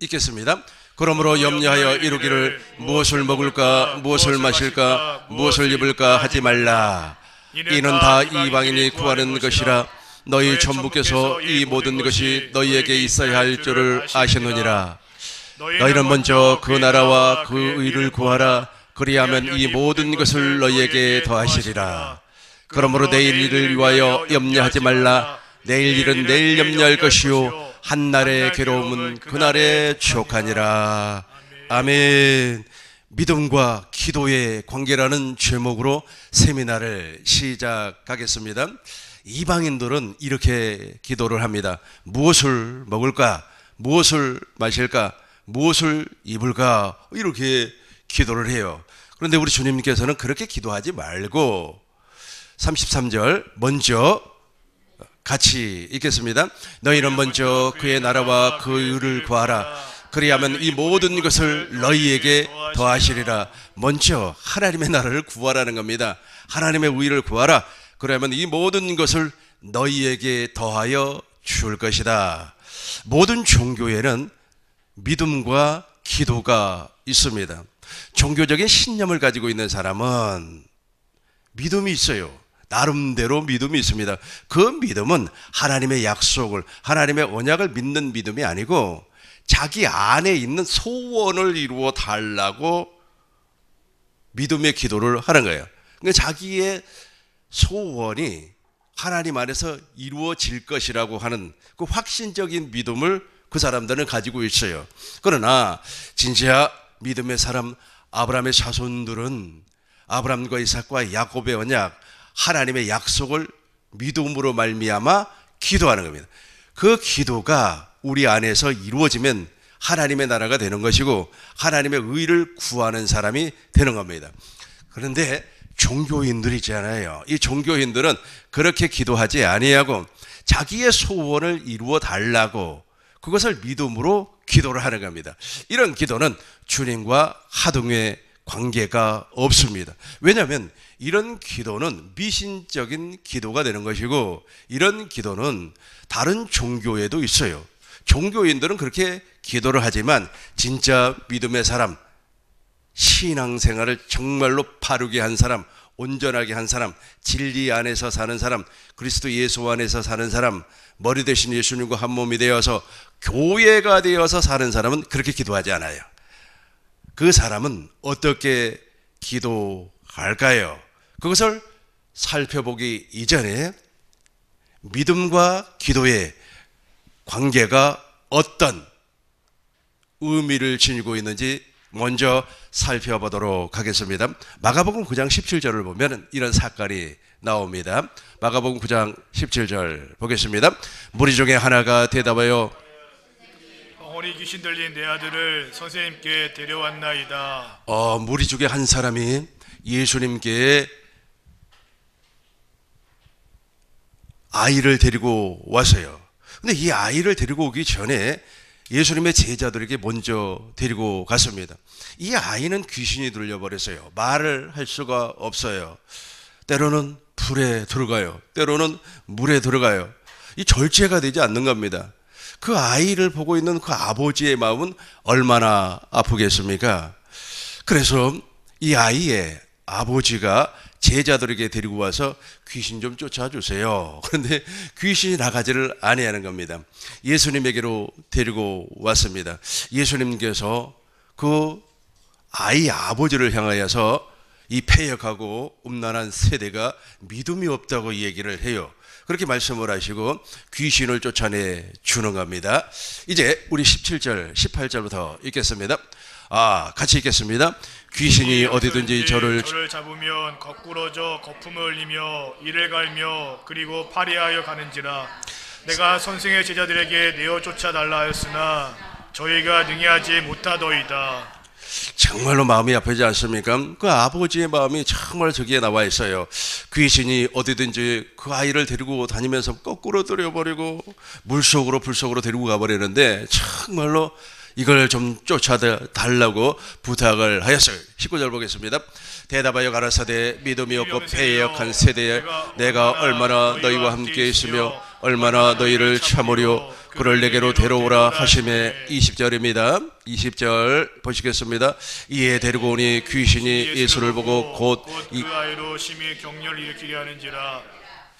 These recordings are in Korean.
읽겠습니다. 그러므로 염려하여 이루기를 무엇을 먹을까 무엇을 마실까 무엇을 입을까 하지 말라. 이는 다 이방인이 구하는 것이라. 너희 전부께서 이 모든 것이 너희에게 있어야 할 줄을 아시느니라. 너희는 먼저 그 나라와 그 의를 구하라. 그리하면 이 모든 것을 너희에게 더하시리라. 그러므로 내일 일을 위하여 염려하지 말라. 내일 일은 내일 염려할 것이요 한날의 괴로움은 그날의 추억하니라. 아멘. 믿음과 기도의 관계라는 제목으로 세미나를 시작하겠습니다. 이방인들은 이렇게 기도를 합니다. 무엇을 먹을까? 무엇을 마실까? 무엇을 입을까? 이렇게 기도를 해요. 그런데 우리 주님께서는 그렇게 기도하지 말고 33절 먼저 같이 읽겠습니다. 너희는 먼저 그의 나라와 그 의를 구하라. 그리하면 이 모든 것을 너희에게 더하시리라. 먼저 하나님의 나라를 구하라는 겁니다. 하나님의 의를 구하라. 그러면 이 모든 것을 너희에게 더하여 줄 것이다. 모든 종교에는 믿음과 기도가 있습니다. 종교적인 신념을 가지고 있는 사람은 믿음이 있어요. 나름대로 믿음이 있습니다. 그 믿음은 하나님의 약속을, 하나님의 언약을 믿는 믿음이 아니고 자기 안에 있는 소원을 이루어 달라고 믿음의 기도를 하는 거예요. 그러니까 자기의 소원이 하나님 안에서 이루어질 것이라고 하는 그 확신적인 믿음을 그 사람들은 가지고 있어요. 그러나 진짜 믿음의 사람 아브라함의 자손들은 아브라함과 이삭과 야곱의 언약, 하나님의 약속을 믿음으로 말미암아 기도하는 겁니다. 그 기도가 우리 안에서 이루어지면 하나님의 나라가 되는 것이고 하나님의 의를 구하는 사람이 되는 겁니다. 그런데 종교인들이 있잖아요. 이 종교인들은 그렇게 기도하지 아니하고 자기의 소원을 이루어 달라고 그것을 믿음으로 기도를 하는 겁니다. 이런 기도는 주님과 하등의 관계가 없습니다. 왜냐하면 이런 기도는 미신적인 기도가 되는 것이고 이런 기도는 다른 종교에도 있어요. 종교인들은 그렇게 기도를 하지만 진짜 믿음의 사람, 신앙생활을 정말로 바르게 한 사람, 온전하게 한 사람, 진리 안에서 사는 사람, 그리스도 예수 안에서 사는 사람, 머리 대신 예수님과 한 몸이 되어서 교회가 되어서 사는 사람은 그렇게 기도하지 않아요. 그 사람은 어떻게 기도할까요? 그것을 살펴보기 이전에 믿음과 기도의 관계가 어떤 의미를 지니고 있는지 먼저 살펴보도록 하겠습니다. 마가복음 9장 17절을 보면 이런 사건이 나옵니다. 마가복음 9장 17절 보겠습니다. 무리 중에 하나가 대답하여 영혼이 귀신 들린 내 아들을 선생님께 데려왔나이다. 무리 중에 한 사람이 예수님께 아이를 데리고 왔어요. 근데 이 아이를 데리고 오기 전에 예수님의 제자들에게 먼저 데리고 갔습니다. 이 아이는 귀신이 들려버렸어요. 말을 할 수가 없어요. 때로는 불에 들어가요. 때로는 물에 들어가요. 이 절제가 되지 않는 겁니다. 그 아이를 보고 있는 그 아버지의 마음은 얼마나 아프겠습니까? 그래서 이 아이의 아버지가 제자들에게 데리고 와서 귀신 좀 쫓아주세요. 그런데 귀신이 나가지를 아니하는 겁니다. 예수님에게로 데리고 왔습니다. 예수님께서 그 아이 아버지를 향하여서 이 패역하고 음란한 세대가 믿음이 없다고 얘기를 해요. 그렇게 말씀을 하시고 귀신을 쫓아내 주는 겁니다. 이제 우리 17절, 18절부터 읽겠습니다. 같이 읽겠습니다. 귀신이 어디든지 저를 잡으면 거꾸러져 거품을 흘리며 이를 갈며 그리고 파리하여 가는지라. 내가 선생의 제자들에게 내어 쫓아달라 하였으나 저희가 능히하지 못하더이다. 정말로 마음이 아프지 않습니까? 그 아버지의 마음이 정말 저기에 나와 있어요. 귀신이 어디든지 그 아이를 데리고 다니면서 거꾸로 들여버리고 물속으로 불속으로 데리고 가버리는데 정말로 이걸 좀 쫓아달라고 부탁을 하였어요. 19절 보겠습니다. 대답하여 가라사대 믿음이 없고 패역한 세대에 내가 얼마나 너희와 함께 있으며 얼마나 너희를 참으려 그를 내게로 데려오라 하심에 20절입니다. 20절 보시겠습니다. 이에 데리고 오니 귀신이 예수를 보고 곧 그 아이로 심히 격렬 일으키려 하는지라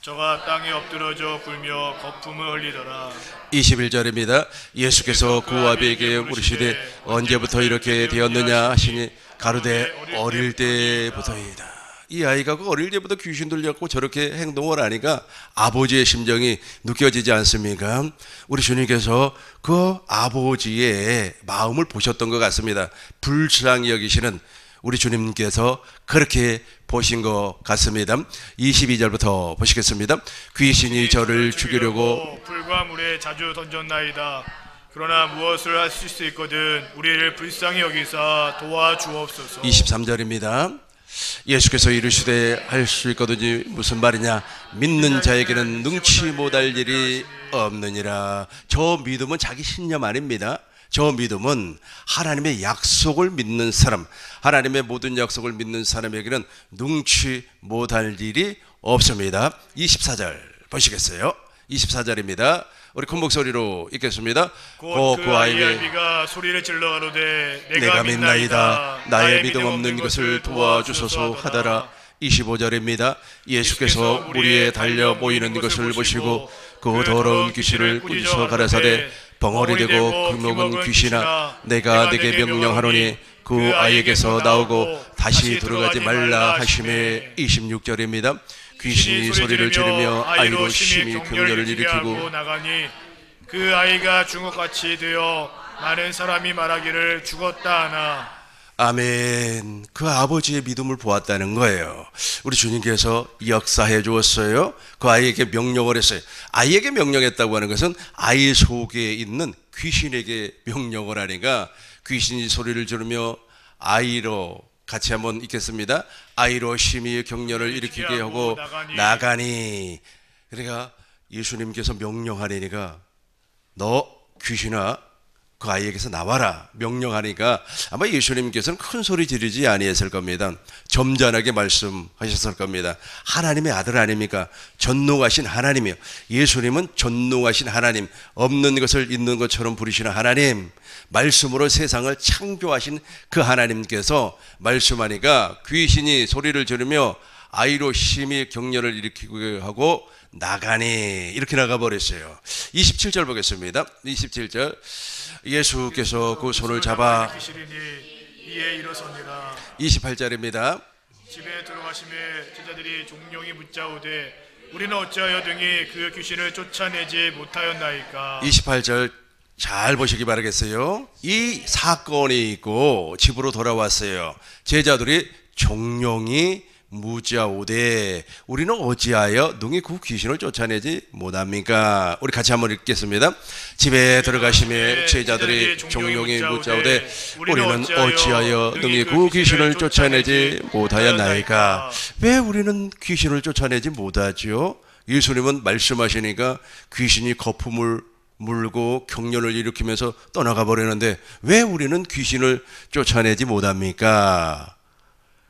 저가 땅에 엎드러져 굴며 거품을 흘리더라. 21절입니다. 예수께서 그 아비에게 물으시되 언제부터 이렇게 되었느냐 하시니 가로되 어릴 때부터이다. 이 아이가 그 어릴 때부터 귀신 들렸고 저렇게 행동을 하니까 아버지의 심정이 느껴지지 않습니까? 우리 주님께서 그 아버지의 마음을 보셨던 것 같습니다. 불쌍히 여기시는 우리 주님께서 그렇게 보신 것 같습니다. 22절부터 보시겠습니다. 귀신이 저를 죽이려고 불과 물에 자주 던졌나이다. 그러나 무엇을 할 수 있거든 우리를 불쌍히 여기사 도와주옵소서. 23절입니다. 예수께서 이르시되 할 수 있거든요. 무슨 말이냐? 믿는 자에게는 능치 못할 일이 없느니라. 저 믿음은 자기 신념 아닙니다. 저 믿음은 하나님의 약속을 믿는 사람, 하나님의 모든 약속을 믿는 사람에게는 능치 못할 일이 없습니다. 24절 보시겠어요? 24절입니다. 우리 큰 목소리로 읽겠습니다. 곧 그 아이의 비가 소리를 질러 가로되 내가 믿나이다. 나의 믿음 없는 것을 도와주소서 하더라. 25절입니다. 예수께서 물 위에 달려 모이는 것을 보시고 그 더러운 귀신을 꾸짖어 가라사대 벙어리 되고 금목은 귀신아 내가 네게 명령하노니 그 아이에게서 나오고 다시 들어가지 말라 하심에 26절입니다. 귀신이 소리를 지르며 아이로 심히 격렬을 일으키고 나가니 그 아이가 중옥같이 되어 많은 사람이 말하기를 죽었다 하나. 아멘. 그 아버지의 믿음을 보았다는 거예요. 우리 주님께서 역사해 주었어요. 그 아이에게 명령을 했어요. 아이에게 명령했다고 하는 것은 아이 속에 있는 귀신에게 명령을 하니까 귀신이 소리를 지르며 아이로 같이 한번 읽겠습니다. 아이로 심히 격렬을 일으키게 하고 나가니. 그러니까 예수님께서 명령하니까 너 귀신아 그 아이에게서 나와라 명령하니까 아마 예수님께서는 큰 소리 지르지 아니했을 겁니다. 점잖하게 말씀하셨을 겁니다. 하나님의 아들 아닙니까? 전능하신 하나님이요. 예수님은 전능하신 하나님, 없는 것을 있는 것처럼 부르시는 하나님, 말씀으로 세상을 창조하신 그 하나님께서 말씀하니까 귀신이 소리를 지르며 아이로 심히 격렬을 일으키고 하고 나가니 이렇게 나가버렸어요. 27절 보겠습니다. 27절 예수께서 그 손을 잡아 28절입니다. 집에 들어가심에 제자들이 종용이 묻자오되 우리는 어찌하여 등이 그 귀신을 쫓아내지 못하였나이까. 28절 잘 보시기 바라겠어요. 이 사건이 있고 집으로 돌아왔어요. 제자들이 종용이 무자오되 우리는 어찌하여 능히 그 귀신을 쫓아내지 못합니까? 우리 같이 한번 읽겠습니다. 집에 들어가심에 제자들이 종용이 무자오되 우리는 어찌하여 능히 그 귀신을 쫓아내지 못하였나이까? 왜 우리는 귀신을 쫓아내지 못하죠? 예수님은 말씀하시니까 귀신이 거품을 물고 격렬을 일으키면서 떠나가 버리는데 왜 우리는 귀신을 쫓아내지 못합니까?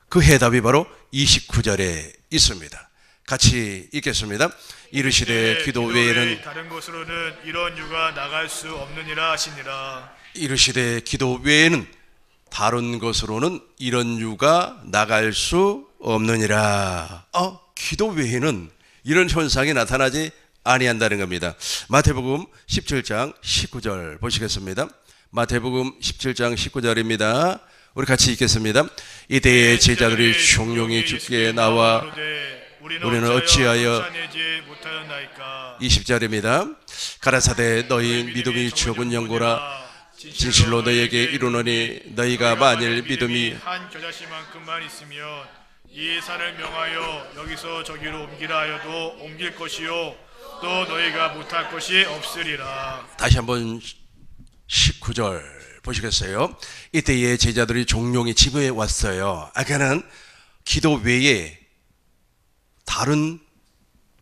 그 해답이 바로 29절에 있습니다. 같이 읽겠습니다. 이르시되 기도 외에는 다른 곳으로는 이런 유가 나갈 수 없느니라 하시니라. 이르시되 기도 외에는 다른 곳으로는 이런 유가 나갈 수 없느니라. 기도 외에는 이런 현상이 나타나지 아니한다는 겁니다. 마태복음 17장 19절 보시겠습니다. 마태복음 17장 19절입니다. 우리 같이 읽겠습니다. 이때에 제자들이 종용이 죽게 나와 우리는 어찌하여 20절입니다. 가라사대 너희 믿음이 적은 영고라 진실로 너희에게 이르노니 너희가 만일 믿음이 한 겨자씨만큼만 있으면 이 산을 명하여 여기서 저기로 옮기라 하여도 옮길 것이요 또 너희가 못할 것이 없으리라. 다시 한번 19절 보시겠어요? 이때에 제자들이 종용이 집에 왔어요. 그는 기도 외에 다른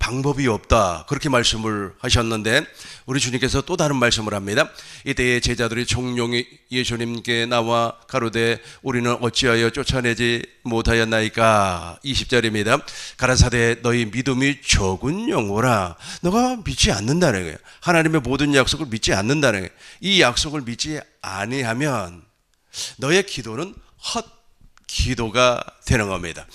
방법이 없다, 그렇게 말씀을 하셨는데 우리 주님께서 또 다른 말씀을 합니다. 이때에 제자들이 종용이 예수님께 나와 가로되 우리는 어찌하여 쫓아내지 못하였나이까. 20절입니다. 가라사대 너희 믿음이 적은 영혼아. 너가 믿지 않는다는 거예요. 하나님의 모든 약속을 믿지 않는다는 거예요. 이 약속을 믿지 아니하면 너의 기도는 헛 기도가 되는 겁니다.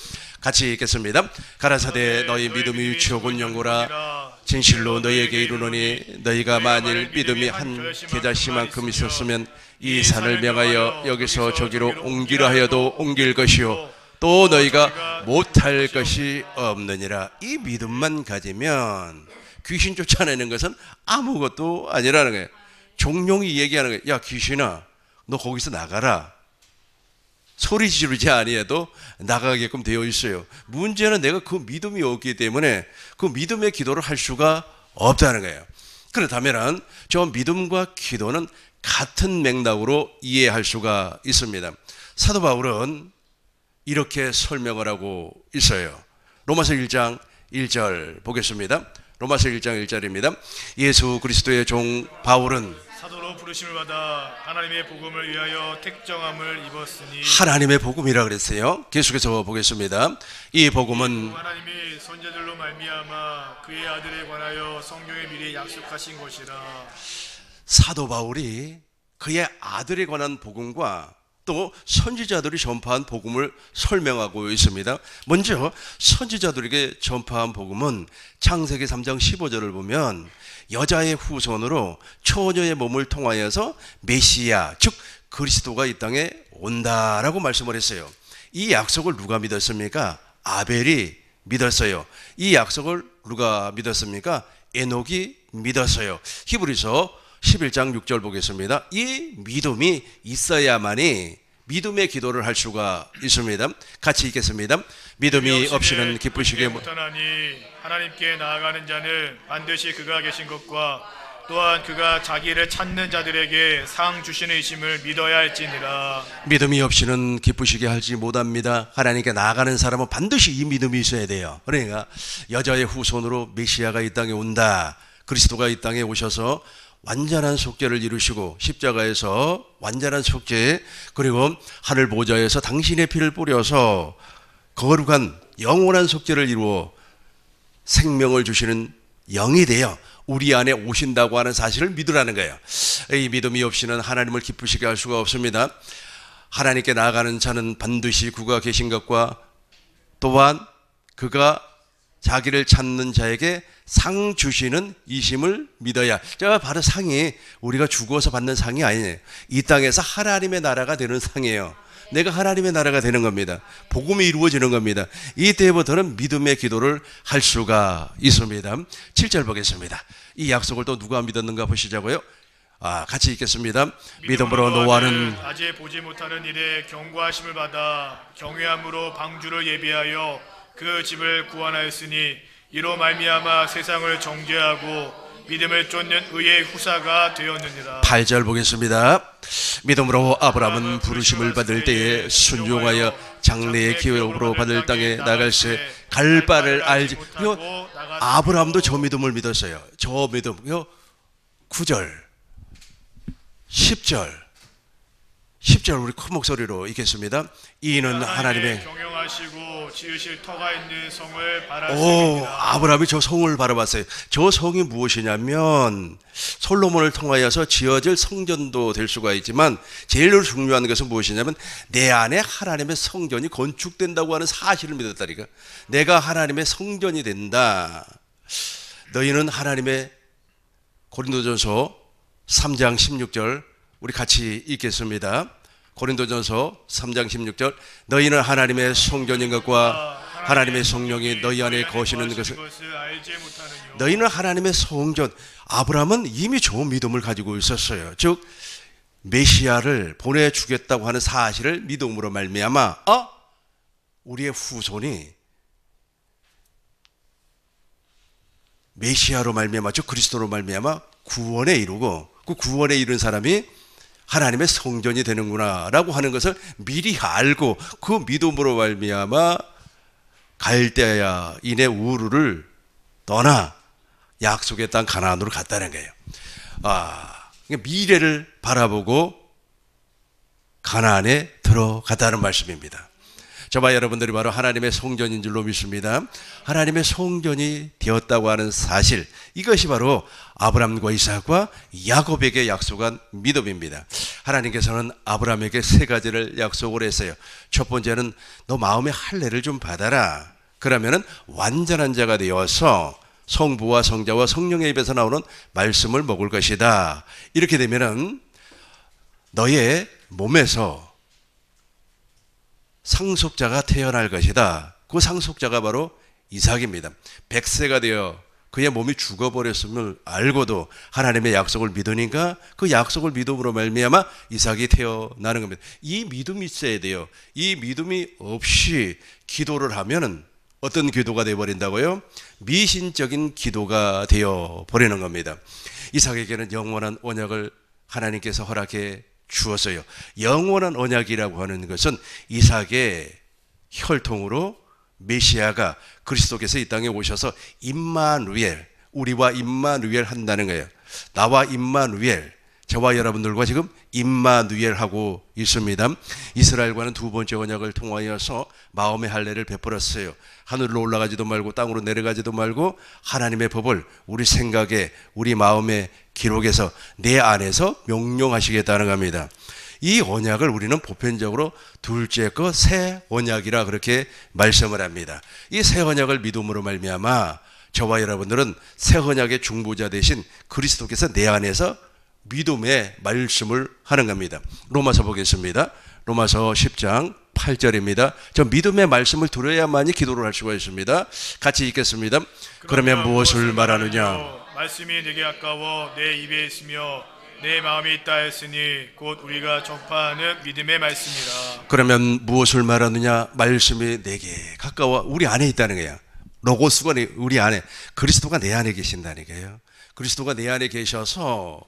같이 읽겠습니다. 가라사대 너희 믿음이 적은 영혼아 진실로 너희에게 이르노니 너희가 만일 믿음이 한 겨자씨만큼 있었으면 이 산을 명하여 여기서 저기로 옮기려 하여도 옮길 것이요 또 너희가 못할 것이 없느니라. 이 믿음만 가지면 귀신 쫓아내는 것은 아무것도 아니라는 거예요. 종용이 얘기하는 거예요. 야 귀신아, 너 거기서 나가라. 소리 지르지 아니해도 나가게끔 되어 있어요. 문제는 내가 그 믿음이 없기 때문에 그 믿음의 기도를 할 수가 없다는 거예요. 그렇다면 저 믿음과 기도는 같은 맥락으로 이해할 수가 있습니다. 사도 바울은 이렇게 설명을 하고 있어요. 로마서 1장 1절 보겠습니다. 로마서 1장 1절입니다. 예수 그리스도의 종 바울은 사도로 부르심을 받아 하나님의 복음을 위하여 택정함을 입었으니. 하나님의 복음이라 그랬어요. 계속해서 보겠습니다. 이 복음은 하나님이 선지자들로 말미암아 그의 아들에 관하여 성경에 미리 약속하신 것이라. 사도 바울이 그의 아들에 관한 복음과 또 선지자들이 전파한 복음을 설명하고 있습니다. 먼저 선지자들에게 전파한 복음은 창세기 3장 15절을 보면 여자의 후손으로 처녀의 몸을 통하여서 메시아 즉 그리스도가 이 땅에 온다라고 말씀을 했어요. 이 약속을 누가 믿었습니까? 아벨이 믿었어요. 이 약속을 누가 믿었습니까? 에녹이 믿었어요. 히브리서 11장 6절 보겠습니다. 이 믿음이 있어야만이 믿음의 기도를 할 수가 있습니다. 같이 읽겠습니다. 믿음이 없이는 기쁘시게 못하나니 하나님께 나아가는 자는 반드시 그가 계신 것과 또한 그가 자기를 찾는 자들에게 상 주시는 이심을 믿어야 할지니라. 믿음이 없이는 기쁘시게 하지 못합니다. 하나님께 나아가는 사람은 반드시 이 믿음이 있어야 돼요. 그러니까 여자의 후손으로 메시아가 이 땅에 온다. 그리스도가 이 땅에 오셔서 완전한 속죄를 이루시고 십자가에서 완전한 속죄 그리고 하늘 보좌에서 당신의 피를 뿌려서 거룩한 영원한 속죄를 이루어 생명을 주시는 영이 되어 우리 안에 오신다고 하는 사실을 믿으라는 거예요. 이 믿음이 없이는 하나님을 기쁘시게 할 수가 없습니다. 하나님께 나아가는 자는 반드시 그가 계신 것과 또한 그가 자기를 찾는 자에게 상 주시는 이심을 믿어야. 자, 바로 상이 우리가 죽어서 받는 상이 아니에요. 이 땅에서 하나님의 나라가 되는 상이에요. 내가 하나님의 나라가 되는 겁니다. 복음이 이루어지는 겁니다. 이때부터는 믿음의 기도를 할 수가 있습니다. 7절 보겠습니다. 이 약속을 또 누가 믿었는가 보시자고요. 같이 읽겠습니다. 믿음으로 노아는 아직 보지 못하는 일에 경고하심을 받아 경외함으로 방주를 예비하여 그 집을 구원하였으니 이로 말미암아 세상을 정죄하고 믿음을 쫓는 의의 후사가 되었느니라. 8절 보겠습니다. 믿음으로 아브라함은 부르심을 받을 때에 순종하여 장래의 기업으로 받을 땅에 나갈새 갈 바를 알지. 아브라함도 저 믿음을 믿었어요. 저 믿음. 9절 10절 우리 큰 목소리로 읽겠습니다. 이는 하나님의 경영하시고 지으실 터가 있는 성을 바라십니다. 아브라함이 저 성을 바라봤어요. 저 성이 무엇이냐면 솔로몬을 통하여서 지어질 성전도 될 수가 있지만 제일 중요한 것은 무엇이냐면 내 안에 하나님의 성전이 건축된다고 하는 사실을 믿었다니까. 내가 하나님의 성전이 된다. 너희는 하나님의 고린도전서 3장 16절 우리 같이 읽겠습니다. 고린도전서 3장 16절 너희는 하나님의 성전인 것과 하나님의 성령이 너희 안에 거시는 것을 너희는 하나님의 성전. 아브라함은 이미 좋은 믿음을 가지고 있었어요. 즉 메시아를 보내주겠다고 하는 사실을 믿음으로 말미암아 우리의 후손이 메시아로 말미암아 즉 그리스도로 말미암아 구원에 이르고 그 구원에 이른 사람이 하나님의 성전이 되는구나 라고 하는 것을 미리 알고 그 믿음으로 말미암아 갈대아인의 우르를 떠나 약속의 땅 가나안으로 갔다는 거예요. 미래를 바라보고 가나안에 들어갔다는 말씀입니다. 저와 여러분들이 바로 하나님의 성전인 줄로 믿습니다. 하나님의 성전이 되었다고 하는 사실, 이것이 바로 아브라함과 이삭과 야곱에게 약속한 믿음입니다. 하나님께서는 아브라함에게 세 가지를 약속을 했어요. 첫 번째는 너 마음의 할례를 좀 받아라. 그러면은 완전한 자가 되어서 성부와 성자와 성령의 입에서 나오는 말씀을 먹을 것이다. 이렇게 되면은 너의 몸에서 상속자가 태어날 것이다. 그 상속자가 바로 이삭입니다. 100세가 되어 그의 몸이 죽어버렸음을 알고도 하나님의 약속을 믿으니까 그 약속을 믿음으로 말미암아 이삭이 태어나는 겁니다. 이 믿음이 있어야 돼요. 이 믿음이 없이 기도를 하면은 어떤 기도가 되어버린다고요? 미신적인 기도가 되어버리는 겁니다. 이삭에게는 영원한 언약을 하나님께서 허락해 주었어요. 영원한 언약이라고 하는 것은 이삭의 혈통으로 메시아가 그리스도께서 이 땅에 오셔서 임마누엘, 우리와 임마누엘 한다는 거예요. 나와 임마누엘, 저와 여러분들과 지금 임마누엘 하고 있습니다. 이스라엘과는 두 번째 언약을 통하여서 마음의 할례를 베풀었어요. 하늘로 올라가지도 말고 땅으로 내려가지도 말고 하나님의 법을 우리 생각에, 우리 마음에 기록해서 내 안에서 명령하시겠다는 겁니다. 이 언약을 우리는 보편적으로 둘째 거 새 언약이라 그렇게 말씀을 합니다. 이 새 언약을 믿음으로 말미암아 저와 여러분들은 새 언약의 중보자 되신 그리스도께서 내 안에서 믿음의 말씀을 하는 겁니다. 로마서 보겠습니다. 로마서 10장 8절입니다. 저 믿음의 말씀을 들어야만이 기도를 할 수가 있습니다. 같이 읽겠습니다. 그러면 무엇을 말하느냐? 말씀이 내게 가까워 내 입에 있으며 내 마음에 있다 했으니 곧 우리가 전파하는 믿음의 말씀이라. 그러면 무엇을 말하느냐? 말씀이 내게 가까워 우리 안에 있다는 거야. 로고스가 우리 안에, 그리스도가 내 안에 계신다는 거예요. 그리스도가 내 안에 계셔서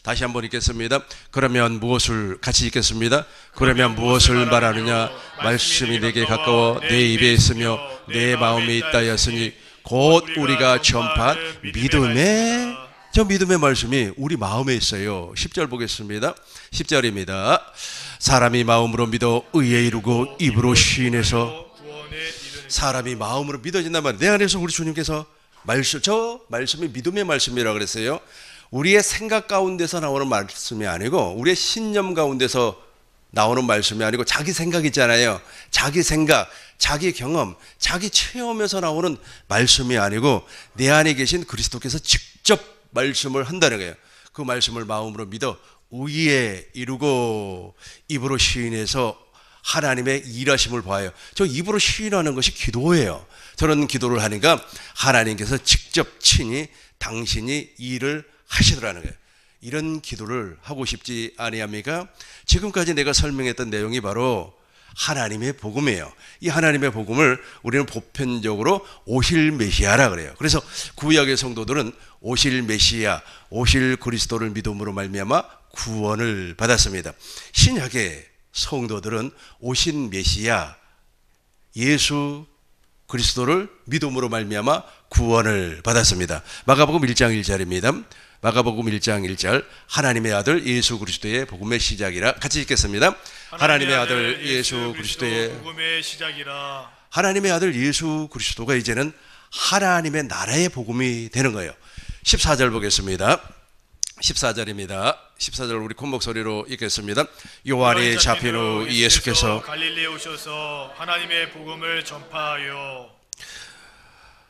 다시 한번 읽겠습니다. 그러면 무엇을, 같이 읽겠습니다. 그러면 무엇을 말하느냐? 말씀이 내게 가까워 내 입에 있으며 내 마음에 있다 하였으니 곧 우리가 전파한 믿음의, 저 믿음의 말씀이 우리 마음에 있어요. 10절 보겠습니다. 10절입니다. 사람이 마음으로 믿어 의에 이르고 입으로 시인해서, 사람이 마음으로 믿어진단 말이에요. 내 안에서 우리 주님께서 저 말씀이 믿음의 말씀이라고 그랬어요. 우리의 생각 가운데서 나오는 말씀이 아니고 우리의 신념 가운데서 나오는 말씀이 아니고 자기 생각 있잖아요. 자기 생각, 자기 경험, 자기 체험에서 나오는 말씀이 아니고 내 안에 계신 그리스도께서 직접 말씀을 한다는 거예요. 그 말씀을 마음으로 믿어 의에 이루고 입으로 시인해서 하나님의 일하심을 봐요. 저 입으로 시인하는 것이 기도예요. 저런 기도를 하니까 하나님께서 직접 친히 당신이 일을 하시더라는 거예요. 이런 기도를 하고 싶지 아니합니까? 지금까지 내가 설명했던 내용이 바로 하나님의 복음이에요. 이 하나님의 복음을 우리는 보편적으로 오실 메시아라 그래요. 그래서 구약의 성도들은 오실 메시아, 오실 그리스도를 믿음으로 말미암아 구원을 받았습니다. 신약의 성도들은 오신 메시아 예수 그리스도를 믿음으로 말미암아 구원을 받았습니다. 마가복음 1장 1절입니다. 마가복음 1장 1절 하나님의 아들 예수 그리스도의 복음의 시작이라. 같이 읽겠습니다. 하나님의 아들 예수 그리스도의 복음의 시작이라. 하나님의 아들 예수 그리스도가 이제는 하나님의 나라의 복음이 되는 거예요. 14절 보겠습니다. 14절입니다. 14절 우리 큰 목소리로 읽겠습니다. 요한이 잡힌 후 예수께서 갈릴리에 오셔서 하나님의 복음을 전파하여.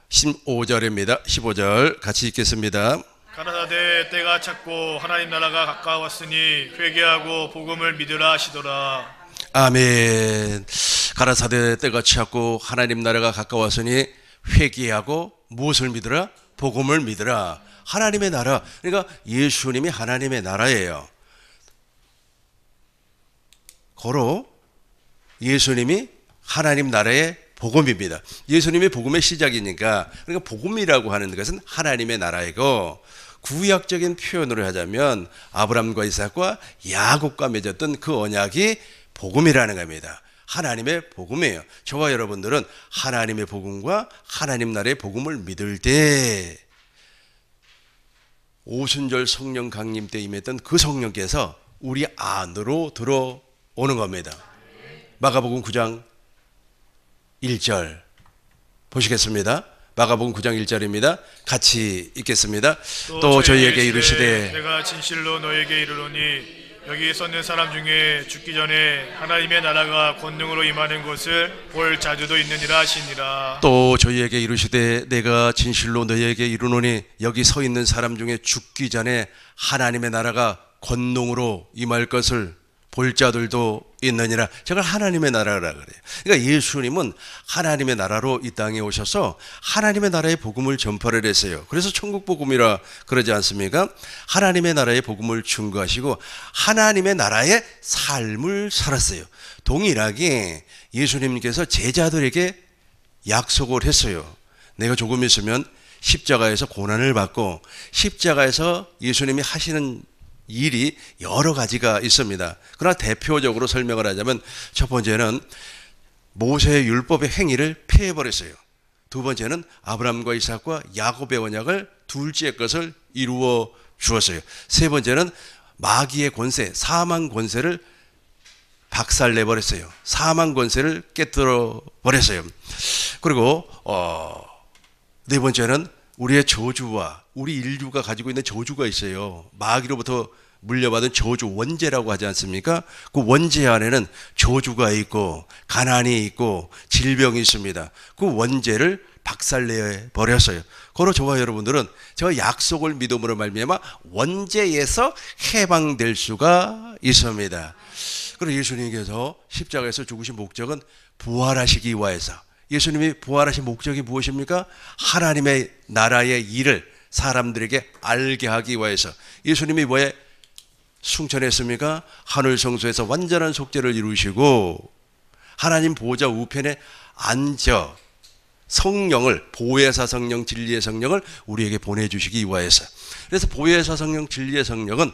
15절입니다. 15절 같이 읽겠습니다. 가라사대 때가 찼고 하나님 나라가 가까웠으니 회개하고 복음을 믿으라 하시더라. 아멘. 가라사대 때가 찼고 하나님 나라가 가까웠으니 회개하고 무엇을 믿으라? 복음을 믿으라. 하나님의 나라. 그러니까 예수님이 하나님의 나라예요. 고로 예수님이 하나님 나라의 복음입니다. 예수님이 복음의 시작이니까, 그러니까 복음이라고 하는 것은 하나님의 나라이고, 구약적인 표현으로 하자면 아브라함과 이삭과 야곱과 맺었던 그 언약이 복음이라는 겁니다. 하나님의 복음이에요. 저와 여러분들은 하나님의 복음과 하나님 나라의 복음을 믿을 때 오순절 성령 강림 때 임했던 그 성령께서 우리 안으로 들어오는 겁니다. 마가복음 9장 1절 보시겠습니다. 마가복음 9장 1절입니다. 같이 읽겠습니다. 또 저희에게 이르시되 내가 진실로 너에게 이르노니 여기 섰는 사람 중에 죽기 전에 하나님의 나라가 권능으로 임하는 것을 볼 자주도 있느니라 하시니라. 또 저희에게 이르시되 내가 진실로 너희에게 이르노니 여기 서 있는 사람 중에 죽기 전에 하나님의 나라가 권능으로 임할 것을 볼 자들도 있느니라. 제가 하나님의 나라라 그래요. 그러니까 예수님은 하나님의 나라로 이 땅에 오셔서 하나님의 나라의 복음을 전파를 했어요. 그래서 천국 복음이라 그러지 않습니까? 하나님의 나라의 복음을 증거하시고 하나님의 나라의 삶을 살았어요. 동일하게 예수님께서 제자들에게 약속을 했어요. 내가 조금 있으면 십자가에서 고난을 받고 십자가에서 예수님이 하시는 일이 여러 가지가 있습니다. 그러나 대표적으로 설명을 하자면 첫 번째는 모세의 율법의 행위를 폐해버렸어요. 두 번째는 아브라함과 이삭과 야곱의 언약을 둘째 것을 이루어 주었어요. 세 번째는 마귀의 권세, 사망 권세를 박살내버렸어요. 사망 권세를 깨뜨려 버렸어요. 그리고 네 번째는 우리의 저주와 우리 인류가 가지고 있는 저주가 있어요. 마귀로부터 물려받은 저주, 원죄라고 하지 않습니까? 그 원죄 안에는 저주가 있고 가난이 있고 질병이 있습니다. 그 원죄를 박살내 버렸어요. 그러나 저와 여러분들은 저 약속을 믿음으로 말미암아 원죄에서 해방될 수가 있습니다. 그리고 예수님께서 십자가에서 죽으신 목적은 부활하시기 위해서. 예수님이 부활하신 목적이 무엇입니까? 하나님의 나라의 일을 사람들에게 알게 하기 위해서. 예수님이 왜 승천했습니까? 하늘 성소에서 완전한 속죄를 이루시고 하나님 보좌 우편에 앉아 성령을, 보혜사 성령, 진리의 성령을 우리에게 보내주시기 위해서. 그래서 보혜사 성령, 진리의 성령은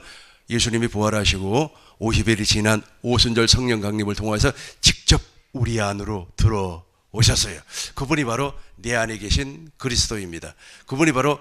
예수님이 부활하시고 50일이 지난 오순절 성령 강림을 통해서 직접 우리 안으로 들어오셨어요. 그분이 바로 내 안에 계신 그리스도입니다. 그분이 바로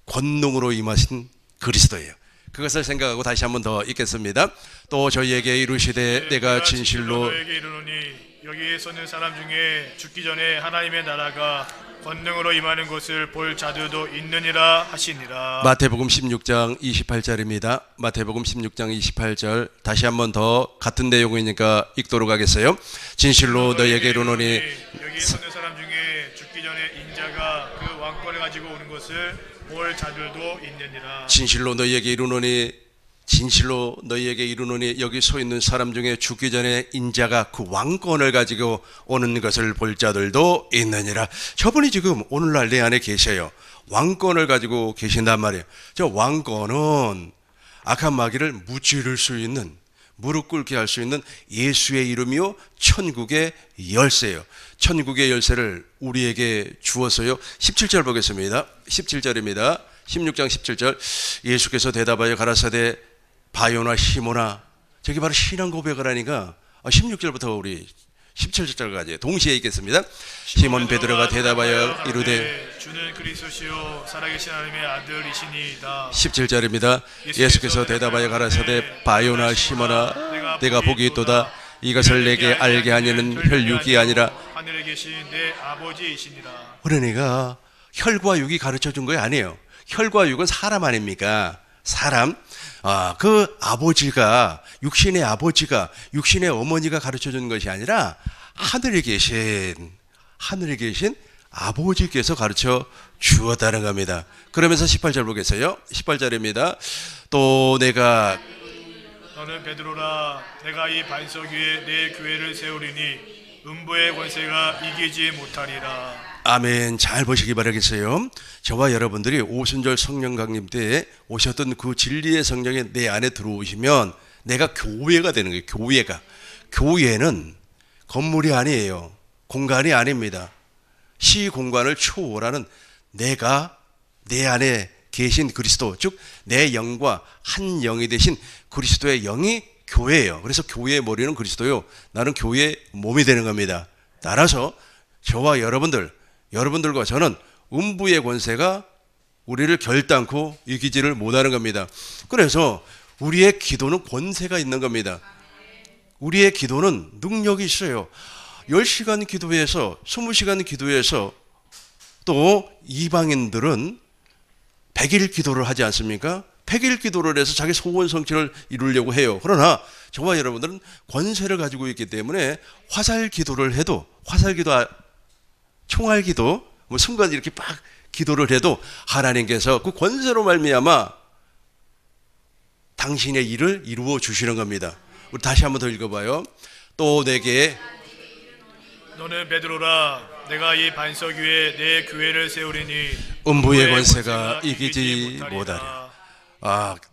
권능으로 임하신 그리스도예요. 그것을 생각하고 다시 한번 더 읽겠습니다. 또 저희에게 이르시되 내가 진실로 너에게 이르노니 여기에 서는 사람 중에 죽기 전에 하나님의 나라가 권능으로 임하는 것을 볼 자들도 있느니라 하시니라. 마태복음 16장 28절입니다. 마태복음 16장 28절 다시 한번 더 같은 내용이니까 읽도록 하겠어요. 진실로 너희에게 이르노니 여기 서는 사람 중에 죽기 전에 인자가 그 왕권을 가지고 오는 것을 볼 자들도 있느니라. 진실로 너희에게 이르노니 진실로 너희에게 이르노니 여기 서 있는 사람 중에 죽기 전에 인자가 그 왕권을 가지고 오는 것을 볼 자들도 있느니라. 저분이 지금 오늘날 내 안에 계셔요. 왕권을 가지고 계신단 말이에요. 저 왕권은 악한 마귀를 무찌를 수 있는, 무릎 꿇게 할 수 있는 예수의 이름이요 천국의 열쇠예요. 천국의 열쇠를 우리에게 주었어요. 17절 보겠습니다. 17절입니다. 16장 17절 예수께서 대답하여 가라사대 바요나 시모나, 저기 바로 신앙 고백을 하니까 16절부터 우리 17절까지 동시에 읽겠습니다. 시몬 베드로가 대답하여 이르되 주는 그리스도시요 살아계신 하나님의 아들이시니이다. 17절입니다. 예수께서 대답하여 가라사대 바요나 시모나 내가 복이 있도다. 이것을 내게 알게 하니는 혈육이 아니라 하늘에 계신 내 아버지이시니라. 그러니까 혈과 육이 가르쳐 준 거 아니에요. 혈과 육은 사람 아닙니까? 사람. 그 아버지가, 육신의 아버지가, 육신의 어머니가 가르쳐 준 것이 아니라 하늘에 계신 아버지께서 가르쳐 주었다는 겁니다. 그러면서 18절 보겠어요. 18절입니다. 또 내가 너는 베드로라, 내가 이 반석 위에 내 교회를 세우리니 음부의 권세가 이기지 못하리라. 아멘. 잘 보시기 바라겠어요. 저와 여러분들이 오순절 성령 강림 때 오셨던 그 진리의 성령이 내 안에 들어오시면 내가 교회가 되는 거예요. 교회는 건물이 아니에요. 공간이 아닙니다. 시공간을 초월하는 내가 내 안에 계신 그리스도, 즉 내 영과 한 영이 되신 그리스도의 영이 교회예요. 그래서 교회의 머리는 그리스도요. 나는 교회의 몸이 되는 겁니다. 따라서 저와 여러분들과 저는 음부의 권세가 우리를 결단코 이기지를 못하는 겁니다. 그래서 우리의 기도는 권세가 있는 겁니다. 우리의 기도는 능력이 있어요. 10시간 기도해서 20시간 기도해서 또 이방인들은 100일 기도를 하지 않습니까? 100일 기도를 해서 자기 소원 성취를 이루려고 해요. 그러나 저와 여러분들은 권세를 가지고 있기 때문에 화살 기도를 해도 총알 기도 뭐 순간 이렇게 막 기도를 해도 하나님께서 그 권세로 말미암아 당신의 일을 이루어 주시는 겁니다. 우리 다시 한번 더 읽어봐요. 또 내게 너는 베드로라 내가 이 반석 위에 내 교회를 세우리니 음부의 권세가 이기지 못하리라.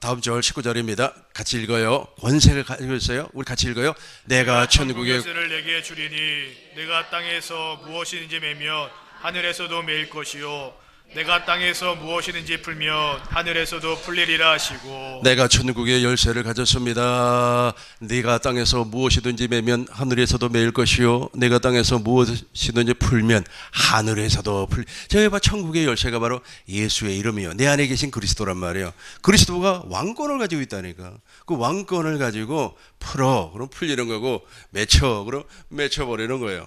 다음 절 19절입니다. 같이 읽어요. 권세를 가지고 있어요. 우리 같이 읽어요. 내가 천국의 권세를 내게 주리니 내가 땅에서 무엇이든지 매면 하늘에서도 매일 것이요 내가 땅에서 무엇이든지 풀면 하늘에서도 풀리리라 하시고 내가 천국의 열쇠를 가졌습니다. 네가 땅에서 무엇이든지 매면 하늘에서도 매일 것이요 내가 땅에서 무엇이든지 풀면 하늘에서도 저기 봐, 천국의 열쇠가 바로 예수의 이름이요 내 안에 계신 그리스도란 말이에요. 그리스도가 왕권을 가지고 있다니까. 그 왕권을 가지고 풀어 그럼 풀리는 거고 맺혀 그럼 맺혀버리는 거예요.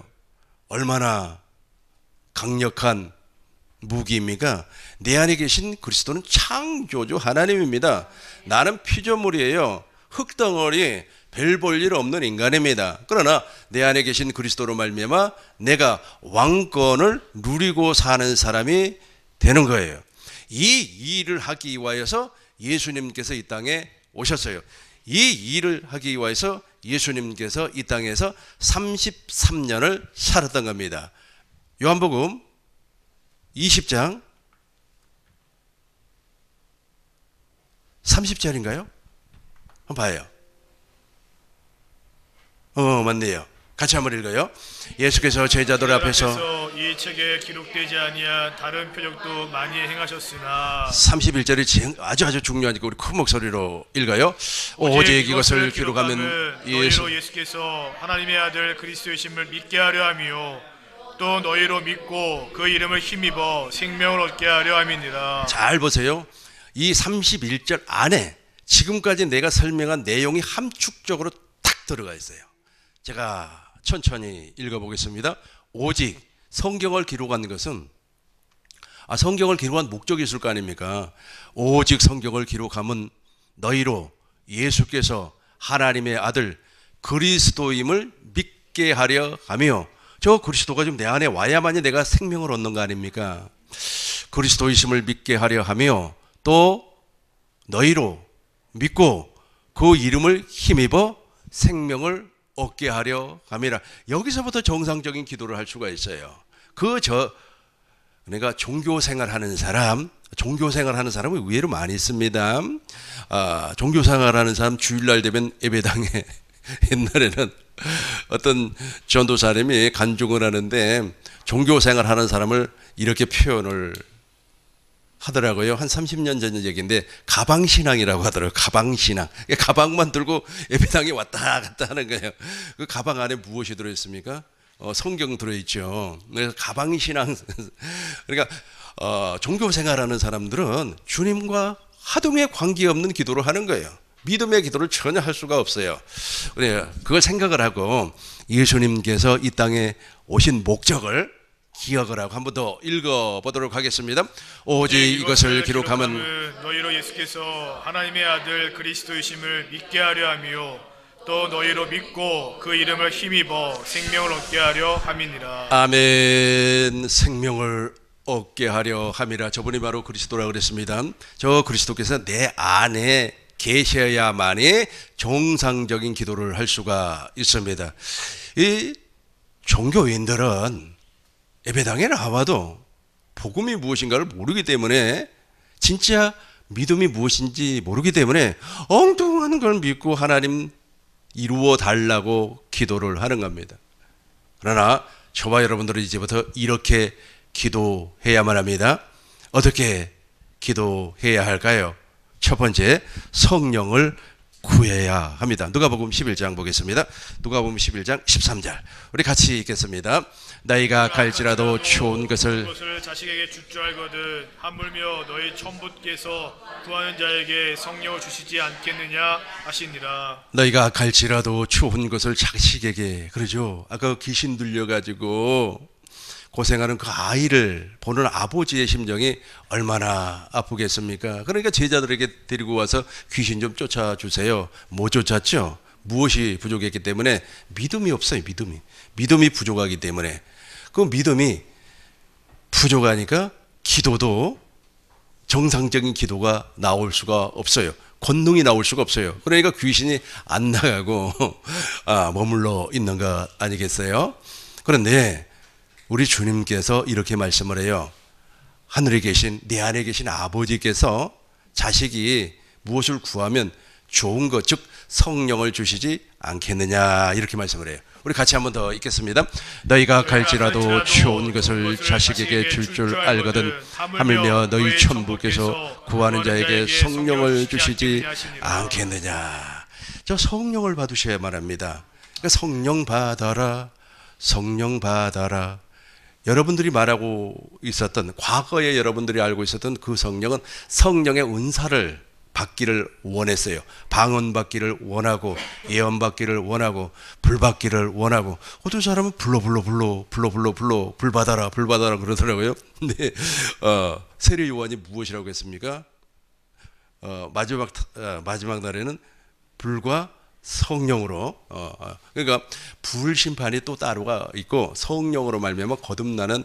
얼마나 강력한 무기입니까? 내 안에 계신 그리스도는 창조주 하나님입니다. 나는 피조물이에요. 흙덩어리 별 볼 일 없는 인간입니다. 그러나 내 안에 계신 그리스도로 말미암아 내가 왕권을 누리고 사는 사람이 되는 거예요. 이 일을 하기 위하여서 예수님께서 이 땅에 오셨어요. 이 일을 하기 위하여서 예수님께서 이 땅에서 33년을 살았던 겁니다. 요한복음 20장 30절인가요? 한번 봐요. 맞네요. 같이 한번 읽어요. 예수께서 제자들 앞에서 이 책에 기록되지 아니한 다른 표적도 많이 행하셨으나 31절이 아주 중요하니까 우리 큰 목소리로 읽어요. 오직 이것을 기록하면 너희로 예수께서 하나님의 아들 그리스도이심을 믿게 하려 함이요 또 너희로 믿고 그 이름을 힘입어 생명을 얻게 하려 함이니라. 잘 보세요. 이 31절 안에 지금까지 내가 설명한 내용이 함축적으로 딱 들어가 있어요. 제가 천천히 읽어보겠습니다. 오직 성경을 기록한 것은 성경을 기록한 목적이 있을 거 아닙니까? 오직 성경을 기록하면 너희로 예수께서 하나님의 아들 그리스도임을 믿게 하려 하며 저 그리스도가 좀 내 안에 와야만이 내가 생명을 얻는 거 아닙니까? 그리스도이심을 믿게 하려 하며 또 너희로 믿고 그 이름을 힘입어 생명을 얻게 하려 함이라. 여기서부터 정상적인 기도를 할 수가 있어요. 그러니까 종교생활하는 사람은 의외로 많이 있습니다. 종교생활하는 사람 주일날 되면 예배당에 옛날에는 어떤 전도사님이 간증을 하는데 종교생활하는 사람을 이렇게 표현을 하더라고요. 한 30년 전 얘기인데 가방신앙이라고 하더라고요. 가방신앙. 가방만 들고 예배당에 왔다 갔다 하는 거예요. 그 가방 안에 무엇이 들어있습니까? 성경 들어있죠. 그래서 가방신앙. 그러니까 종교생활하는 사람들은 주님과 하등의 관계없는 기도를 하는 거예요. 믿음의 기도를 전혀 할 수가 없어요. 그걸 생각을 하고 예수님께서 이 땅에 오신 목적을 기억을 하고 한 번 더 읽어보도록 하겠습니다. 오직 이것을 기록하면 너희로 예수께서 하나님의 아들 그리스도이심을 믿게 하려 하며 또 너희로 믿고 그 이름을 힘입어 생명을 얻게 하려 함이니라. 아멘. 생명을 얻게 하려 함이라. 저분이 바로 그리스도라고 그랬습니다. 저 그리스도께서 내 안에 계셔야만이 정상적인 기도를 할 수가 있습니다. 이 종교인들은 예배당에 나와도 복음이 무엇인가를 모르기 때문에 진짜 믿음이 무엇인지 모르기 때문에 엉뚱한 걸 믿고 하나님 이루어 달라고 기도를 하는 겁니다. 그러나 저와 여러분들은 이제부터 이렇게 기도해야만 합니다. 어떻게 기도해야 할까요? 첫 번째, 성령을 구해야 합니다. 누가복음 11장 보겠습니다. 누가복음 11장 13절 우리 같이 읽겠습니다. 너희가 갈지라도 좋은 것을 자식에게 줄 줄 알거든 하물며 너희 천부께서 구하는 자에게 성령을 주시지 않겠느냐 하시니라. 너희가 갈지라도 좋은 것을 자식에게, 그러죠. 아까 귀신 들려가지고 고생하는 그 아이를 보는 아버지의 심정이 얼마나 아프겠습니까? 그러니까 제자들에게 데리고 와서 귀신 좀 쫓아주세요. 못 쫓았죠? 무엇이 부족했기 때문에? 믿음이 없어요. 믿음이 부족하기 때문에. 그 믿음이 부족하니까 기도도 정상적인 기도가 나올 수가 없어요. 권능이 나올 수가 없어요. 그러니까 귀신이 안 나가고 머물러 있는 거 아니겠어요? 그런데 우리 주님께서 이렇게 말씀을 해요. 하늘에 계신, 내 안에 계신 아버지께서 자식이 무엇을 구하면 좋은 것, 즉 성령을 주시지 않겠느냐, 이렇게 말씀을 해요. 우리 같이 한번 더 읽겠습니다. 너희가 갈지라도 좋은 것을 자식에게 줄 줄 알거든 하물며 너희 천부께서 구하는 자에게 성령을 주시지 않겠느냐. 저 성령을 받으셔야만 합니다. 그러니까 성령 받아라, 성령 받아라. 여러분들이 말하고 있었던, 과거에 여러분들이 알고 있었던 그 성령은 성령의 은사를 받기를 원했어요. 방언 받기를 원하고, 예언 받기를 원하고, 불 받기를 원하고. 어떤 사람은 불 받아라 그러더라고요. 근데 세례 요한이 무엇이라고 했습니까? 마지막 날에는 불과 성령으로, 그러니까 불 심판이 또 따로가 있고 성령으로 말미암아 거듭나는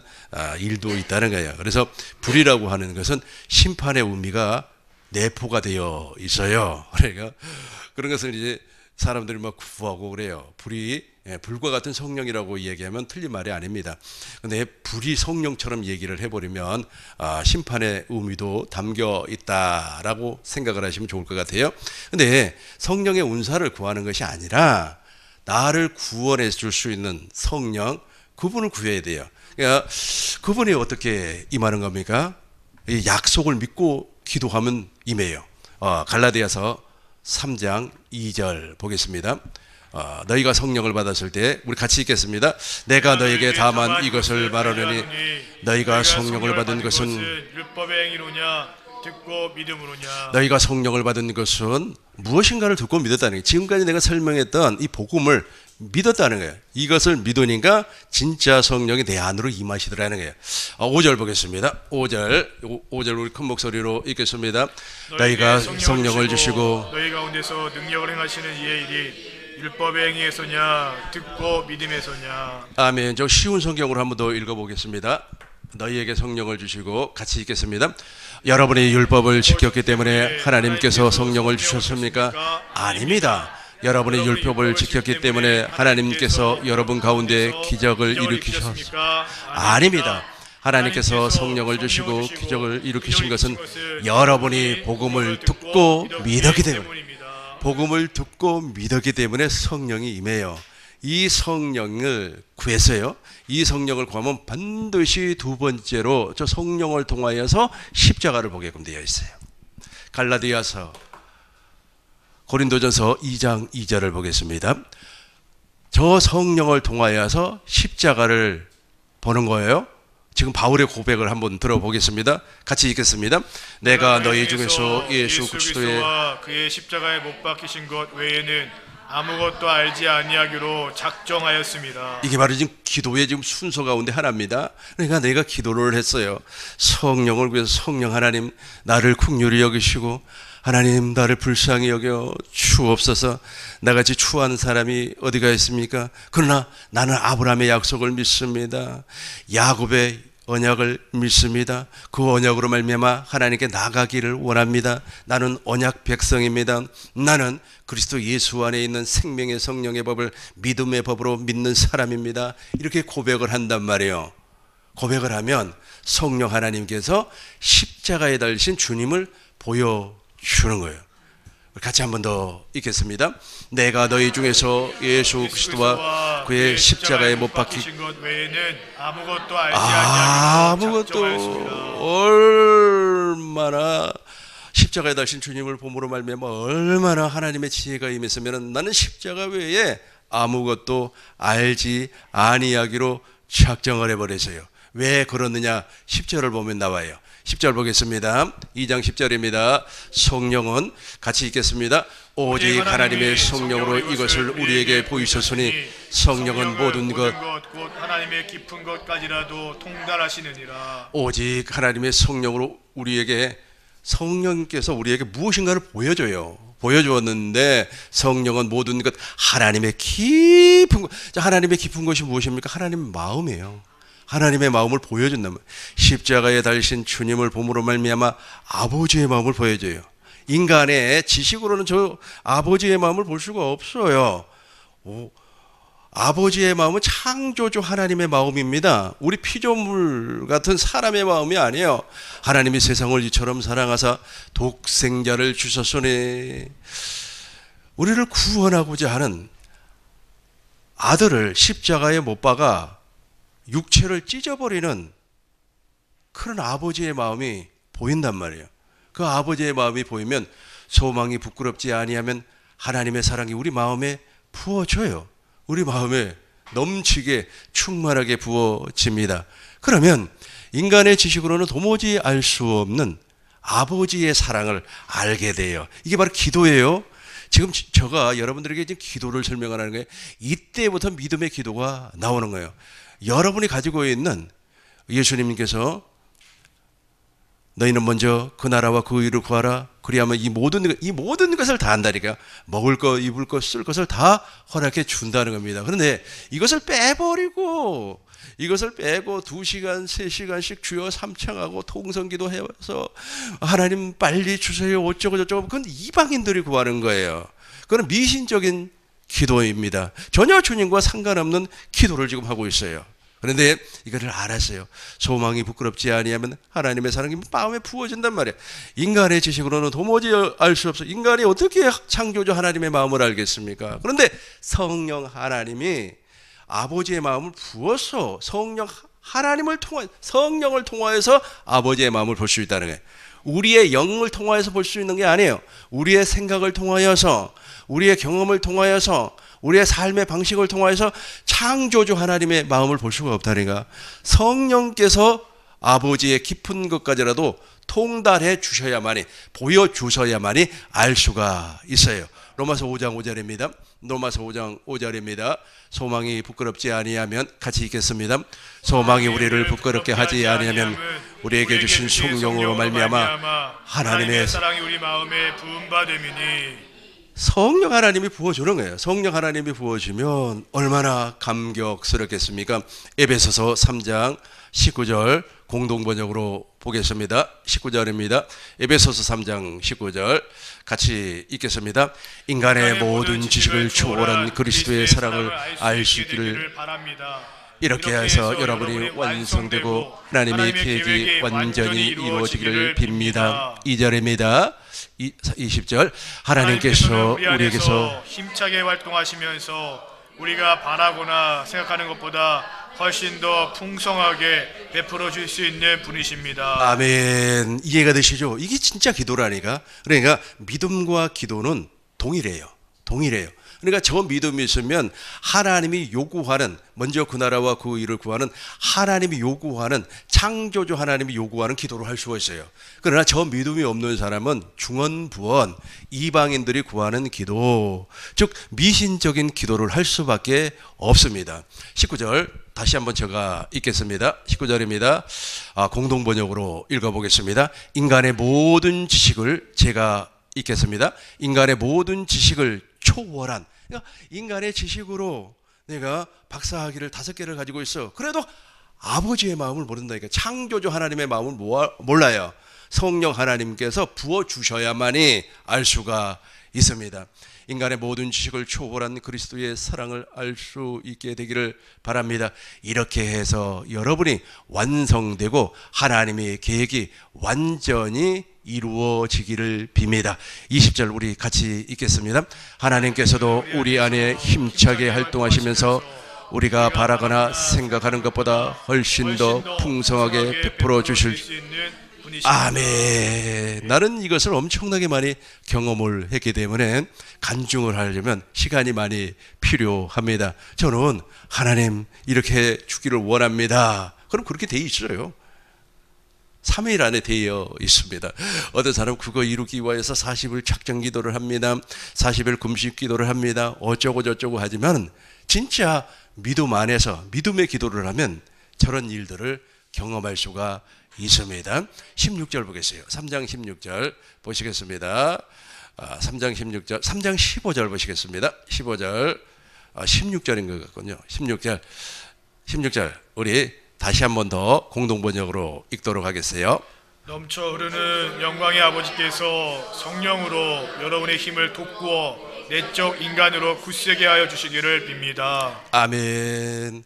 일도 있다는 거예요. 그래서 불이라고 하는 것은 심판의 의미가 내포가 되어 있어요. 그러니까 그런 것을 이제 사람들이 막 구하고 그래요. 불이 불과 같은 성령이라고 얘기하면 틀린 말이 아닙니다. 근데 불이 성령처럼 얘기를 해버리면 심판의 의미도 담겨 있다라고 생각을 하시면 좋을 것 같아요. 근데 성령의 은사를 구하는 것이 아니라 나를 구원해 줄 수 있는 성령, 그분을 구해야 돼요. 그러니까 그분이 어떻게 임하는 겁니까? 이 약속을 믿고 기도하면 임해요. 갈라디아서 3장 2절 보겠습니다. 너희가 성령을 받았을 때, 우리 같이 읽겠습니다. 내가 너에게 다만 이것을 말하려니 너희가 성령을 받은 것은 율법의 행위로냐 듣고 믿음으로냐. 너희가 성령을 받은 것은 무엇인가를 듣고 믿었다는 거예요. 지금까지 내가 설명했던 이 복음을 믿었다는 거예요. 이것을 믿으니까 진짜 성령이 내 안으로 임하시더라는 거예요. 5절 보겠습니다. 5절 우리 큰 목소리로 읽겠습니다. 너희가 성령을 주시고 너희 가운데서 능력을 행하시는 이의 일이 율법의 행위에서냐 듣고 믿음에서냐. 아멘. 저 쉬운 성경으로 한 번 더 읽어보겠습니다. 너희에게 성령을 주시고, 같이 읽겠습니다. 여러분이 율법을 지켰기 때문에 하나님께서 성령을 주셨습니까? 아닙니다. 여러분이 율법을 지켰기 때문에 하나님께서 여러분 가운데 기적을 일으키셨습니까? 아닙니다. 하나님께서 성령을 주시고 기적을 일으키신 것은 여러분이 복음을 듣고 믿었기 때문에, 복음을 듣고 믿었기 때문에 성령이 임해요. 이 성령을 구했어요. 이 성령을 구하면 반드시 두 번째로 저 성령을 통하여서 십자가를 보게끔 되어 있어요. 갈라디아서, 고린도전서 2장 2절을 보겠습니다. 저 성령을 통하여서 십자가를 보는 거예요. 지금 바울의 고백을 한번 들어보겠습니다. 같이 읽겠습니다. 내가 너희 중에서 예수 그리스도의 그의 십자가에 못 박히신 것 외에는 아무것도 알지 아니하기로 작정하였습니다. 이게 바로 지금 기도의 지금 순서 가운데 하나입니다. 그러니까 내가 기도를 했어요. 성령을 위해서, 성령 하나님 나를 긍휼히 여기시고 하나님 나를 불쌍히 여겨 주옵소서. 나같이 추한 사람이 어디가 있습니까? 그러나 나는 아브라함의 약속을 믿습니다. 야곱의 언약을 믿습니다. 그 언약으로 말미암아 하나님께 나가기를 원합니다. 나는 언약 백성입니다. 나는 그리스도 예수 안에 있는 생명의 성령의 법을 믿음의 법으로 믿는 사람입니다. 이렇게 고백을 한단 말이에요. 고백을 하면 성령 하나님께서 십자가에 달리신 주님을 보여주는 거예요. 같이 한 번 더 읽겠습니다. 내가 너희 중에서 예수 그리스도와 그의 십자가에 못 박히신 것 외에는 아무것도 알지 아무것도 작정하였습니다. 얼마나 십자가에 달신 주님을 봄으로 말미암아 얼마나 하나님의 지혜가 임했으면 나는 십자가 외에 아무것도 알지 아니하기로 작정을 해버렸어요. 왜 그러느냐? 10절을 보면 나와요. 10절 보겠습니다. 2장 10절입니다. 성령은 같이 읽겠습니다. 오직 하나님의 성령으로 이것을 우리에게 보이셨으니 성령은 모든 것 곧 하나님의 깊은 것까지라도 통달하시느니라. 오직 하나님의 성령으로 우리에게 성령께서 우리에게 무엇인가를 보여주었는데 성령은 모든 것 하나님의 깊은 것. 하나님의 깊은 것이 무엇입니까? 하나님의 마음이에요. 하나님의 마음을 보여준다면 십자가에 달리신 주님을 봄으로 말미암아 아버지의 마음을 보여줘요. 인간의 지식으로는 저 아버지의 마음을 볼 수가 없어요. 아버지의 마음은 창조주 하나님의 마음입니다. 우리 피조물 같은 사람의 마음이 아니에요. 하나님이 세상을 이처럼 사랑하사 독생자를 주셨으니 우리를 구원하고자 하는 아들을 십자가에 못 박아 육체를 찢어버리는 그런 아버지의 마음이 보인단 말이에요. 그 아버지의 마음이 보이면 소망이 부끄럽지 아니하면 하나님의 사랑이 우리 마음에 부어져요. 우리 마음에 넘치게 충만하게 부어집니다. 그러면 인간의 지식으로는 도무지 알 수 없는 아버지의 사랑을 알게 돼요. 이게 바로 기도예요. 지금 제가 여러분들에게 지금 기도를 설명하는 거예요. 이때부터 믿음의 기도가 나오는 거예요. 여러분이 가지고 있는 예수님께서 너희는 먼저 그 나라와 그 의를 구하라. 그리하면 이 모든 것을 다 한다니까. 먹을 것, 입을 것, 쓸 것을 다 허락해 준다는 겁니다. 그런데 이것을 빼고 2시간, 3시간씩 주여 삼창하고 통성기도 해서 하나님 빨리 주세요 어쩌고 저쩌고, 그건 이방인들이 구하는 거예요. 그건 미신적인 기도입니다. 전혀 주님과 상관없는 기도를 지금 하고 있어요. 그런데 이거를 알았어요. 소망이 부끄럽지 아니하면 하나님의 사랑이 마음에 부어진단 말이에요. 인간의 지식으로는 도무지 알 수 없어요. 인간이 어떻게 창조주 하나님의 마음을 알겠습니까? 그런데 성령 하나님이 아버지의 마음을 부어서 성령을 통하여서 아버지의 마음을 볼 수 있다는 거예요. 우리의 영을 통하여서 볼 수 있는 게 아니에요. 우리의 생각을 통하여서, 우리의 경험을 통하여서, 우리의 삶의 방식을 통하여서 창조주 하나님의 마음을 볼 수가 없다니까. 성령께서 아버지의 깊은 것까지라도 통달해 주셔야만이, 보여주셔야만이 알 수가 있어요. 로마서 5장 5절입니다. 로마서 5장 5절입니다. 소망이 부끄럽지 아니하면, 같이 읽겠습니다. 소망이 우리를 부끄럽게 하지 아니하면 우리에게 주신 성령으로 말미암아 하나님의 사랑이 우리 마음에 부은 바 됨이니. 성령 하나님이 부어주는 거예요. 성령 하나님이 부어주면 얼마나 감격스럽겠습니까? 에베소서 3장 19절 공동번역으로 보겠습니다. 19절입니다. 에베소서 3장 19절 같이 읽겠습니다. 인간의 모든 지식을 초월한 그리스도의 사랑을 알 수 있기를 바랍니다. 이렇게 해서 여러분이 완성되고 하나님의 계획이 완전히 이루어지기를 빕니다. 2절입니다. 20절 하나님께서 우리에게서 힘차게 활동하시면서 우리가 바라거나 생각하는 것보다 훨씬 더 풍성하게 베풀어 줄 수 있는 분이십니다. 아멘. 이해가 되시죠? 이게 진짜 기도라니까. 그러니까 믿음과 기도는 동일해요. 그러니까 저 믿음이 있으면 하나님이 요구하는, 먼저 그 나라와 그 일을 구하는, 하나님이 요구하는, 창조주 하나님이 요구하는 기도를 할 수가 있어요. 그러나 저 믿음이 없는 사람은 중언부언, 이방인들이 구하는 기도, 즉 미신적인 기도를 할 수밖에 없습니다. 19절 다시 한번 제가 읽겠습니다. 19절입니다. 공동번역으로 읽어보겠습니다. 인간의 모든 지식을, 제가 읽겠습니다. 인간의 모든 지식을 초월한, 그러니까 인간의 지식으로 내가 박사학위를 5개를 가지고 있어. 그래도 아버지의 마음을 모른다니까. 창조주 하나님의 마음을 몰라요. 성령 하나님께서 부어주셔야만이 알 수가 있습니다. 인간의 모든 지식을 초월한 그리스도의 사랑을 알 수 있게 되기를 바랍니다. 이렇게 해서 여러분이 완성되고 하나님의 계획이 완전히 이루어지기를 빕니다. 20절 우리 같이 읽겠습니다. 하나님께서도 우리 안에 힘차게 활동하시면서 우리가 바라거나 생각하는 것보다 훨씬 더 풍성하게 베풀어 주실 뿐이십니다. 아멘. 나는 이것을 엄청나게 많이 경험을 했기 때문에 간증을 하려면 시간이 많이 필요합니다. 저는 하나님 이렇게 주기를 원합니다. 그럼 그렇게 돼 있어요. 3일 안에 되어 있습니다. 어떤 사람 그거 이루기 위해서 40일 작정 기도를 합니다. 40일 금식 기도를 합니다. 어쩌고 저쩌고 하지만 진짜 믿음 안에서 믿음의 기도를 하면 저런 일들을 경험할 수가 있습니다. 16절 보겠어요. 3장 16절 보시겠습니다. 3장 16절, 3장 15절 보시겠습니다. 15절, 16절인 것 같군요. 16절 우리 다시 한 번 더 공동번역으로 읽도록 하겠어요. 넘쳐 흐르는 영광의 아버지께서 성령으로 여러분의 힘을 돋구어 내적 인간으로 굳세게 하여 주시기를 빕니다. 아멘.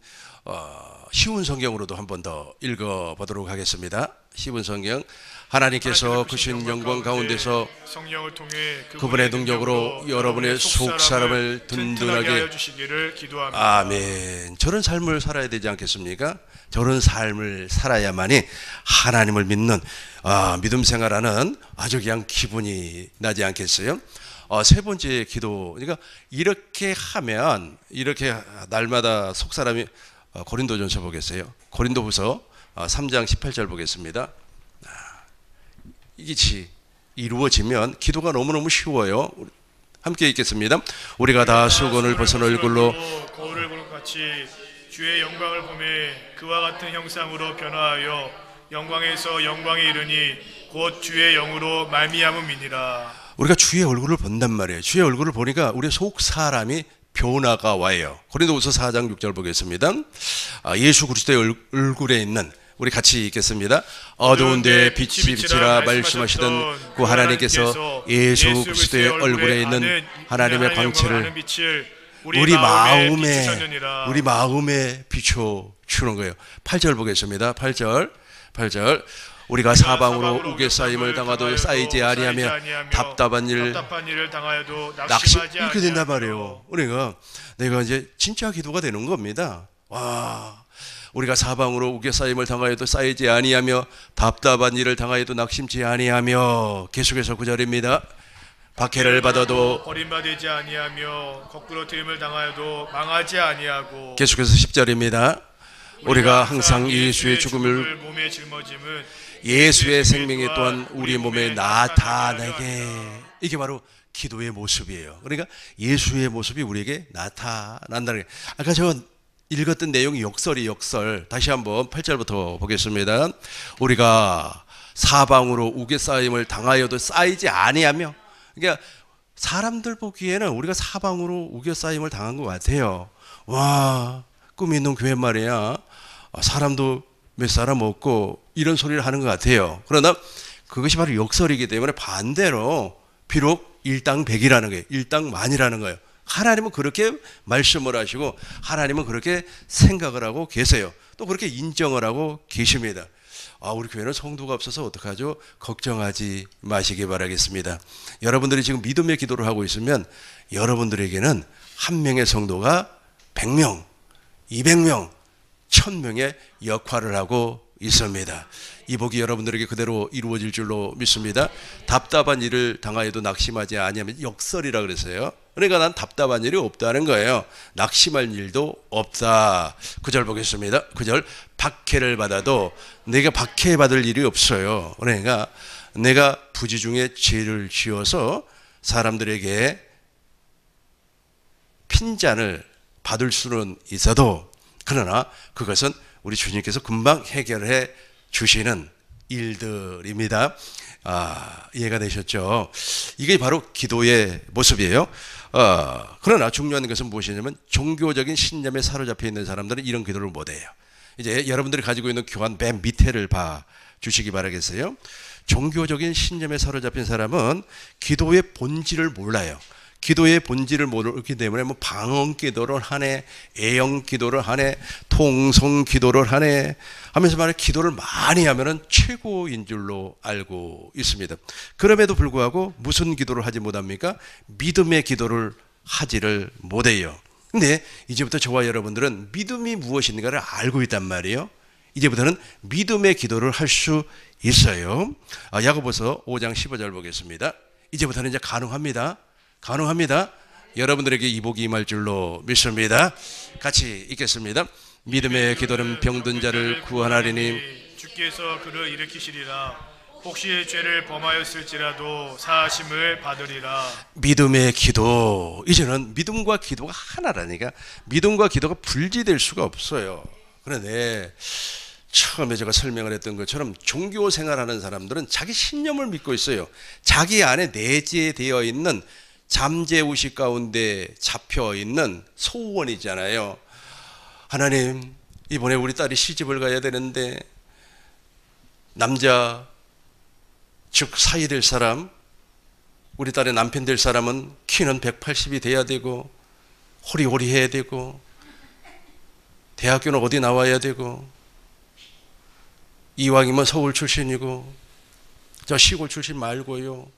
쉬운 성경으로도 한 번 더 읽어보도록 하겠습니다. 쉬운 성경. 하나님께서 크신 영광 가운데서 성령을 통해 그분의 능력으로 여러분의 속 사람을 든든하게 하여 주시기를 기도합니다. 아멘. 저런 삶을 살아야 되지 않겠습니까? 저런 삶을 살아야만이 하나님을 믿는 믿음 생활하는 아주 그냥 기분이 나지 않겠어요? 세 번째 기도. 그러니까 이렇게 하면 이렇게 날마다 속 사람이 고린도전서 보겠어요. 고린도후서 3장 18절 보겠습니다. 이게 이루어지면 기도가 너무너무 쉬워요. 함께 읽겠습니다. 우리가 다 수건을 벗은 얼굴로 거울을 보는 같이 주의 영광을 보매 그와 같은 형상으로 변화하여 영광에서 영광에 이르니 곧 주의 영으로 말미암음이니라. 우리가 주의 얼굴을 본단 말이에요. 주의 얼굴을 보니까 우리 속 사람이 변화가 와요. 고린도후서 4장 6절 보겠습니다. 예수 그리스도의 얼굴에 있는 우리 같이 읽겠습니다. 어두운데 빛이 비치라 말씀하시던 그 하나님께서 예수 그리스도의 얼굴에 있는 하나님의 광채를 우리 마음에 비춰 주는 거예요. 8절 보겠습니다. 8절 우리가 사방으로 우겨 쌓임을 당하도 쌓이지 아니하며 답답한 일을 당하여도 낙심하지 이렇게 된단 말이에요. 우리가 내가 이제 진짜 기도가 되는 겁니다. 와, 우리가 사방으로 우겨 쌓임을 당하여도 쌓이지 아니하며 답답한 일을 당하여도 낙심치 아니하며 계속해서 9절입니다. 박해를 받아도 버림받지 아니하며 거꾸로 트임을 당하여도 망하지 아니하고 계속해서 10절입니다. 우리가 항상 예수의 죽음을 몸에 짊어짐은 예수의 생명이 또한 우리 몸에 나타나게. 이게 바로 기도의 모습이에요. 그러니까 예수의 모습이 우리에게 나타난다는 게. 아까 저 읽었던 내용이 역설. 다시 한번 8절부터 보겠습니다. 우리가 사방으로 우겨 쌓임을 당하여도 쌓이지 아니하며. 그러니까 사람들 보기에는 우리가 사방으로 우겨 쌓임을 당한 것 같아요. 와, 꿈이 있는 교회 말이야. 사람도 몇 사람 없고 이런 소리를 하는 것 같아요. 그러나 그것이 바로 역설이기 때문에 반대로 비록 일당백이라는 거예요. 일당만이라는 거예요. 하나님은 그렇게 말씀을 하시고 하나님은 그렇게 생각을 하고 계세요. 또 그렇게 인정을 하고 계십니다. 우리 교회는 성도가 없어서 어떡하죠? 걱정하지 마시기 바라겠습니다. 여러분들이 지금 믿음의 기도를 하고 있으면 여러분들에게는 한 명의 성도가 100명, 200명, 1000명의 역할을 하고 있습니다. 이 복이 여러분들에게 그대로 이루어질 줄로 믿습니다. 답답한 일을 당하여도 낙심하지 아니하면 역설이라 그랬어요. 그러니까 난 답답한 일이 없다는 거예요. 낙심할 일도 없다. 9절 보겠습니다. 9절 박해를 받아도 내가 박해받을 일이 없어요. 그러니까 내가 부지 중에 죄를 지어서 사람들에게 핀잔을 받을 수는 있어도 그러나 그것은 우리 주님께서 금방 해결해 주시는 일들입니다. 이해가 되셨죠? 이게 바로 기도의 모습이에요. 그러나 중요한 것은 무엇이냐면 종교적인 신념에 사로잡혀 있는 사람들은 이런 기도를 못해요. 이제 여러분들이 가지고 있는 교환 맨 밑에를 봐 주시기 바라겠어요. 종교적인 신념에 사로잡힌 사람은 기도의 본질을 몰라요. 기도의 본질을 모르기 때문에 뭐 방언 기도를 하네, 애영 기도를 하네, 통성 기도를 하네 하면서 말해 기도를 많이 하면은 최고인 줄로 알고 있습니다. 그럼에도 불구하고 무슨 기도를 하지 못합니까? 믿음의 기도를 하지를 못해요. 근데 이제부터 저와 여러분들은 믿음이 무엇인가를 알고 있단 말이에요. 이제부터는 믿음의 기도를 할 수 있어요. 야고보서 5장 15절 보겠습니다. 이제부터는 이제 가능합니다. 가능합니다. 여러분들에게 이 복이 임할 줄로 믿습니다. 같이 읽겠습니다. 믿음의 기도는 병든 자를 구원하리니 주께서 그를 일으키시리라. 혹시 죄를 범하였을지라도 사하심을 받으리라. 믿음의 기도. 이제는 믿음과 기도가 하나라니까. 믿음과 기도가 분리될 수가 없어요. 그런데 처음에 제가 설명을 했던 것처럼 종교 생활하는 사람들은 자기 신념을 믿고 있어요. 자기 안에 내재되어 있는 잠재의식 가운데 잡혀 있는 소원이잖아요. 하나님, 이번에 우리 딸이 시집을 가야 되는데 남자 즉 사이 될 사람, 우리 딸의 남편 될 사람은 키는 180이 돼야 되고 호리호리해야 되고 대학교는 어디 나와야 되고 이왕이면 서울 출신이고 저 시골 출신 말고요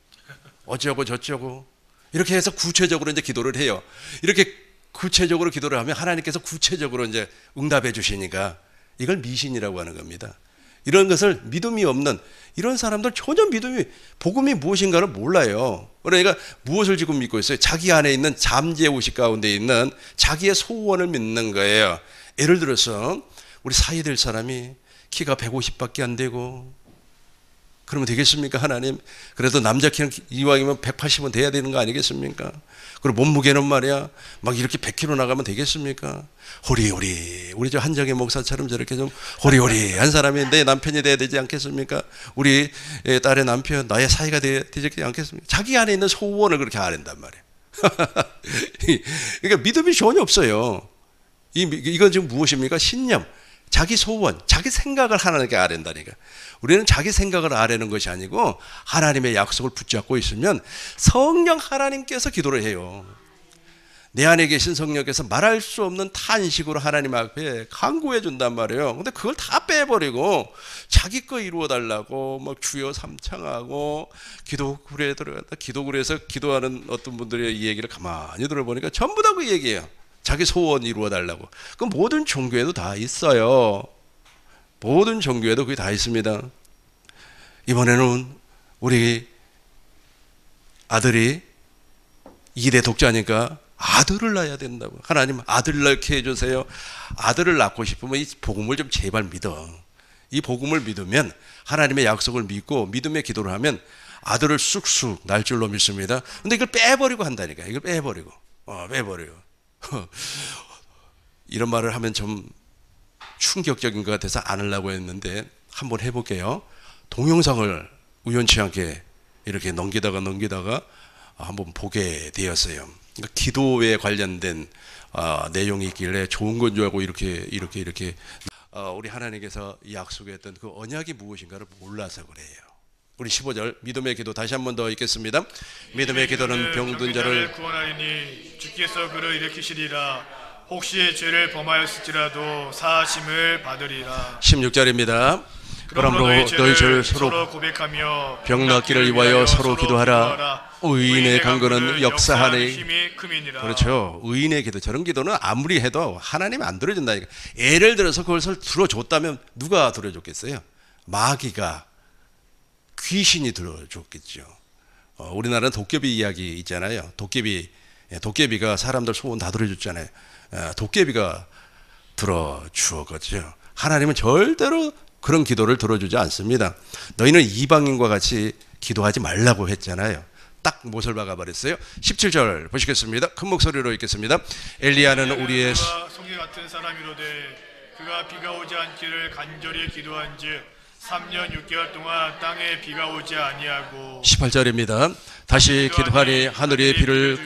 어쩌고 저쩌고 이렇게 해서 구체적으로 이제 기도를 해요. 이렇게 구체적으로 기도를 하면 하나님께서 구체적으로 이제 응답해 주시니까 이걸 미신이라고 하는 겁니다. 이런 것을 믿음이 없는 이런 사람들 전혀 복음이 무엇인가를 몰라요. 그러니까 무엇을 지금 믿고 있어요? 자기 안에 있는 잠재의식 가운데 있는 자기의 소원을 믿는 거예요. 예를 들어서 우리 사이 될 사람이 키가 150밖에 안 되고 그러면 되겠습니까? 하나님, 그래도 남자 키는 이왕이면 180은 돼야 되는 거 아니겠습니까? 그리고 몸무게는 말이야 막 이렇게 100kg 나가면 되겠습니까? 호리호리, 우리 저 한정희 목사처럼 저렇게 좀 호리호리한 사람이 내 남편이 돼야 되지 않겠습니까? 우리 딸의 남편 나의 사이가 되지 않겠습니까? 자기 안에 있는 소원을 그렇게 아낸단 말이에요. 그러니까 믿음이 전혀 없어요. 이건 지금 무엇입니까? 신념, 자기 소원, 자기 생각을 하나님께 아랜다니까. 우리는 자기 생각을 아뢰는 것이 아니고 하나님의 약속을 붙잡고 있으면 성령 하나님께서 기도를 해요. 내 안에 계신 성령께서 말할 수 없는 탄식으로 하나님 앞에 간구해 준단 말이에요. 근데 그걸 다 빼버리고 자기 거 이루어 달라고 막 주여 삼창하고 기도굴에 들어갔다. 기도굴에서 기도하는 어떤 분들의 이 얘기를 가만히 들어보니까 전부 다 그 얘기예요. 자기 소원 이루어 달라고. 그 모든 종교에도 다 있어요. 모든 종교에도 그게 다 있습니다. 이번에는 우리 아들이 2대 독자니까 아들을 낳아야 된다고. 하나님 아들 낳게 해주세요. 아들을 낳고 싶으면 이 복음을 좀 제발 믿어. 이 복음을 믿으면 하나님의 약속을 믿고 믿음의 기도를 하면 아들을 쑥쑥 낳을 줄로 믿습니다. 근데 이걸 빼버리고 한다니까. 이걸 빼버리고. 빼버리고. 이런 말을 하면 좀 충격적인 것 같아서 안 하려고 했는데 한번 해볼게요. 동영상을 우연치 않게 이렇게 넘기다가 한번 보게 되었어요. 그러니까 기도에 관련된 내용이 있길래 좋은 건 줄 알고 이렇게 우리 하나님께서 약속했던 그 언약이 무엇인가를 몰라서 그래요. 우리 15절 믿음의 기도 다시 한번 더 읽겠습니다. 믿음의 기도는 병든 자를 구원하리니 주께서 그를 일으키시리라. 혹시 죄를 범하였을지라도 사하심을 받으리라. 16절입니다. 그러므로 너희 죄를 서로 고백하며 병 낫기를 위하여 서로 기도하라. 의인의 간구는 역사하니. 힘이 큼이니라. 그렇죠. 의인의 기도, 저런 기도는 아무리 해도 하나님이 안 들어준다니까. 예를 들어서 그것을 들어줬다면 누가 들어줬겠어요? 마귀가, 귀신이 들어줬겠죠. 우리나라는 도깨비 이야기 있잖아요. 도깨비가 사람들 소원 다 들어줬잖아요. 도깨비가 들어주었거든요. 하나님은 절대로 그런 기도를 들어주지 않습니다. 너희는 이방인과 같이 기도하지 말라고 했잖아요. 딱 못을 박아버렸어요. 17절 보시겠습니다. 큰 목소리로 읽겠습니다. 엘리야는 우리의 송이 같은 사람이로되 그가 비가 오지 않기를 간절히 기도한즉 3년 6개월 동안 땅에 비가 오지 아니하고 18절입니다. 다시 기도하니 하늘이 비를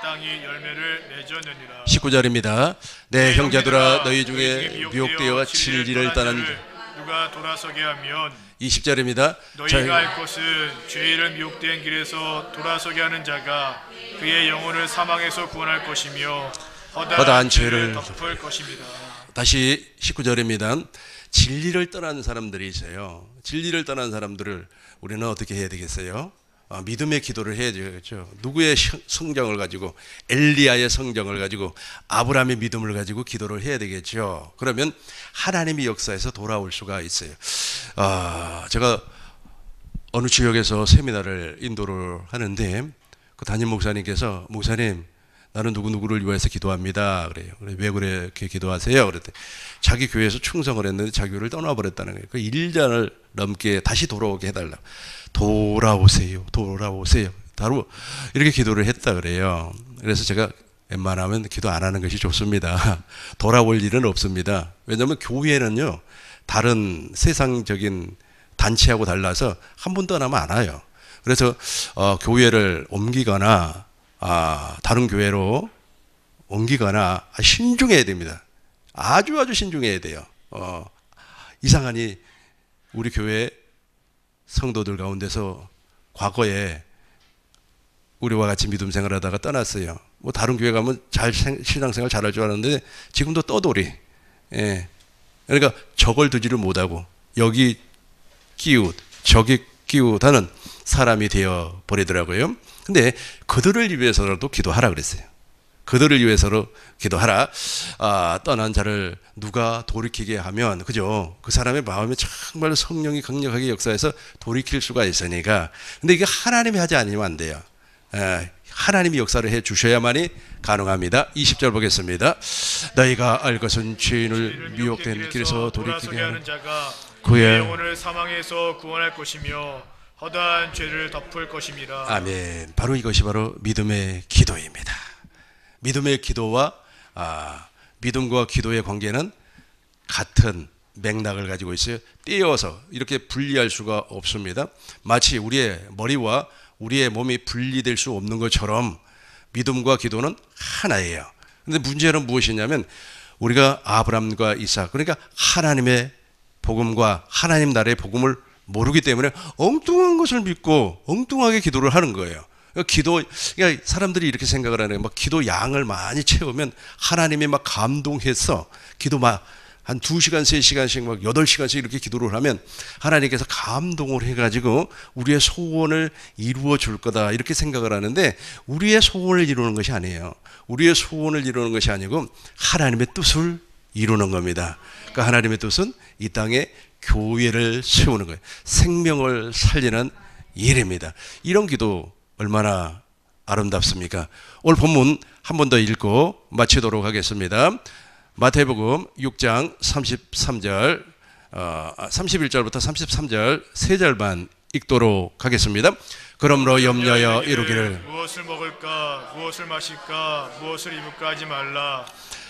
땅이 열매를 맺었느니라. 19절입니다. 내 형제들아 너희 중에 미혹되어 진리를 따는 누가 돌아서게 하면 20절입니다. 너희가 알 것은 죄를 미혹된 길에서 돌아서게 하는 자가 그의 영혼을 사망에서 구원할 것이며 허다한 죄를 덮을 것입니다. 다시 19절입니다. 진리를 떠난 사람들이 있어요. 진리를 떠난 사람들을 우리는 어떻게 해야 되겠어요? 믿음의 기도를 해야 되겠죠. 누구의 성정을 가지고, 엘리야의 성정을 가지고, 아브라함의 믿음을 가지고 기도를 해야 되겠죠. 그러면 하나님의 역사에서 돌아올 수가 있어요. 제가 어느 지역에서 세미나를 인도를 하는데 그 담임 목사님께서, 목사님 나는 누구누구를 위해서 기도합니다. 그래요. 왜 그렇게 기도하세요? 그랬더니 자기 교회에서 충성을 했는데 자기 교회를 떠나버렸다는 거예요. 그 1년을 넘게 다시 돌아오게 해달라고. 돌아오세요. 돌아오세요. 바로 이렇게 기도를 했다 그래요. 그래서 제가 웬만하면 기도 안 하는 것이 좋습니다. 돌아올 일은 없습니다. 왜냐하면 교회는요, 다른 세상적인 단체하고 달라서 한 번 떠나면 안 와요. 그래서 교회를 옮기거나 다른 교회로 옮기거나 신중해야 됩니다. 아주 신중해야 돼요. 이상하니 우리 교회 성도들 가운데서 과거에 우리와 같이 믿음 생활하다가 떠났어요. 뭐 다른 교회 가면 신앙생활 잘할 줄 알았는데 지금도 떠돌이. 예. 그러니까 저걸 두지를 못하고 여기 끼웃 저기 끼웃하는 사람이 되어 버리더라고요. 근데 그들을 위해서라도 기도하라 그랬어요. 그들을 위해서로 기도하라. 떠난 자를 누가 돌이키게 하면, 그죠? 그 사람의 마음에 정말 성령이 강력하게 역사해서 돌이킬 수가 있으니까. 근데 이게 하나님이 하지 않으면 안 돼요. 하나님이 역사를 해 주셔야만이 가능합니다. 20절 보겠습니다. 너희가 알 것은 죄인을 미혹된 길에서 돌이키게 하는 자가 그의 영혼을 사망에서 구원할 것이며 허다한 죄를 덮을 것임이라. 아멘. 바로 이것이 바로 믿음의 기도입니다. 믿음의 기도와 믿음과 기도의 관계는 같은 맥락을 가지고 있어요. 떼어서 이렇게 분리할 수가 없습니다. 마치 우리의 머리와 우리의 몸이 분리될 수 없는 것처럼 믿음과 기도는 하나예요. 그런데 문제는 무엇이냐면 우리가 아브라함과 이삭, 그러니까 하나님의 복음과 하나님 나라의 복음을 모르기 때문에 엉뚱한 것을 믿고 엉뚱하게 기도를 하는 거예요. 그러니까 사람들이 이렇게 생각을 하는 거예요. 막 기도 양을 많이 채우면 하나님이 막 감동해서 기도 막 한 2시간, 3시간씩 막 8시간씩 이렇게 기도를 하면 하나님께서 감동을 해가지고 우리의 소원을 이루어 줄 거다 이렇게 생각을 하는데 우리의 소원을 이루는 것이 아니에요. 우리의 소원을 이루는 것이 아니고 하나님의 뜻을 이루는 겁니다. 그러니까 하나님의 뜻은 이 땅에 교회를 세우는 거예요. 생명을 살리는 일입니다. 이런 기도 얼마나 아름답습니까? 오늘 본문 한 번 더 읽고 마치도록 하겠습니다. 마태복음 6장 33절, 31절부터 33절 세 절만 읽도록 하겠습니다. 그러므로 염려하여 이루기를 무엇을 먹을까 무엇을 마실까 무엇을 입을까 하지 말라.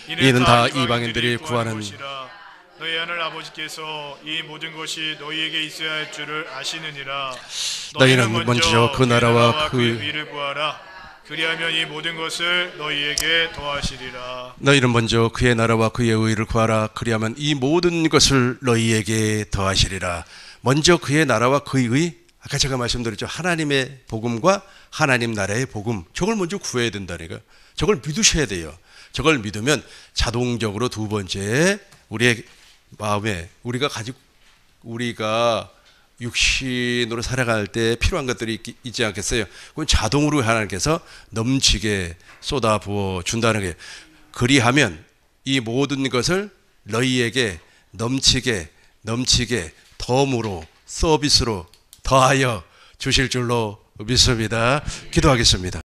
이는 다 이방인들이 구하는 것이라. 너희 하늘 아버지께서 이 모든 것이 너희에게 있어야 할 줄을 아시느니라. 너희는 먼저 그 나라와 그 의를 구하라. 그리하면 이 모든 것을 너희에게 더하시리라. 너희는 먼저 그의 나라와 그의 의를 구하라. 그리하면 이 모든 것을 너희에게 더하시리라. 먼저 그의 나라와 그의 의, 아까 제가 말씀드렸죠. 하나님의 복음과 하나님 나라의 복음, 저걸 먼저 구해야 된다니까. 저걸 믿으셔야 돼요. 저걸 믿으면 자동적으로 두 번째 우리의 마음에 우리가 육신으로 살아갈 때 필요한 것들이 있지 않겠어요? 그건 자동으로 하나님께서 넘치게 쏟아 부어 준다는 거예요. 그리하면 이 모든 것을 너희에게 넘치게 덤으로 서비스로 더하여 주실 줄로 믿습니다. 기도하겠습니다.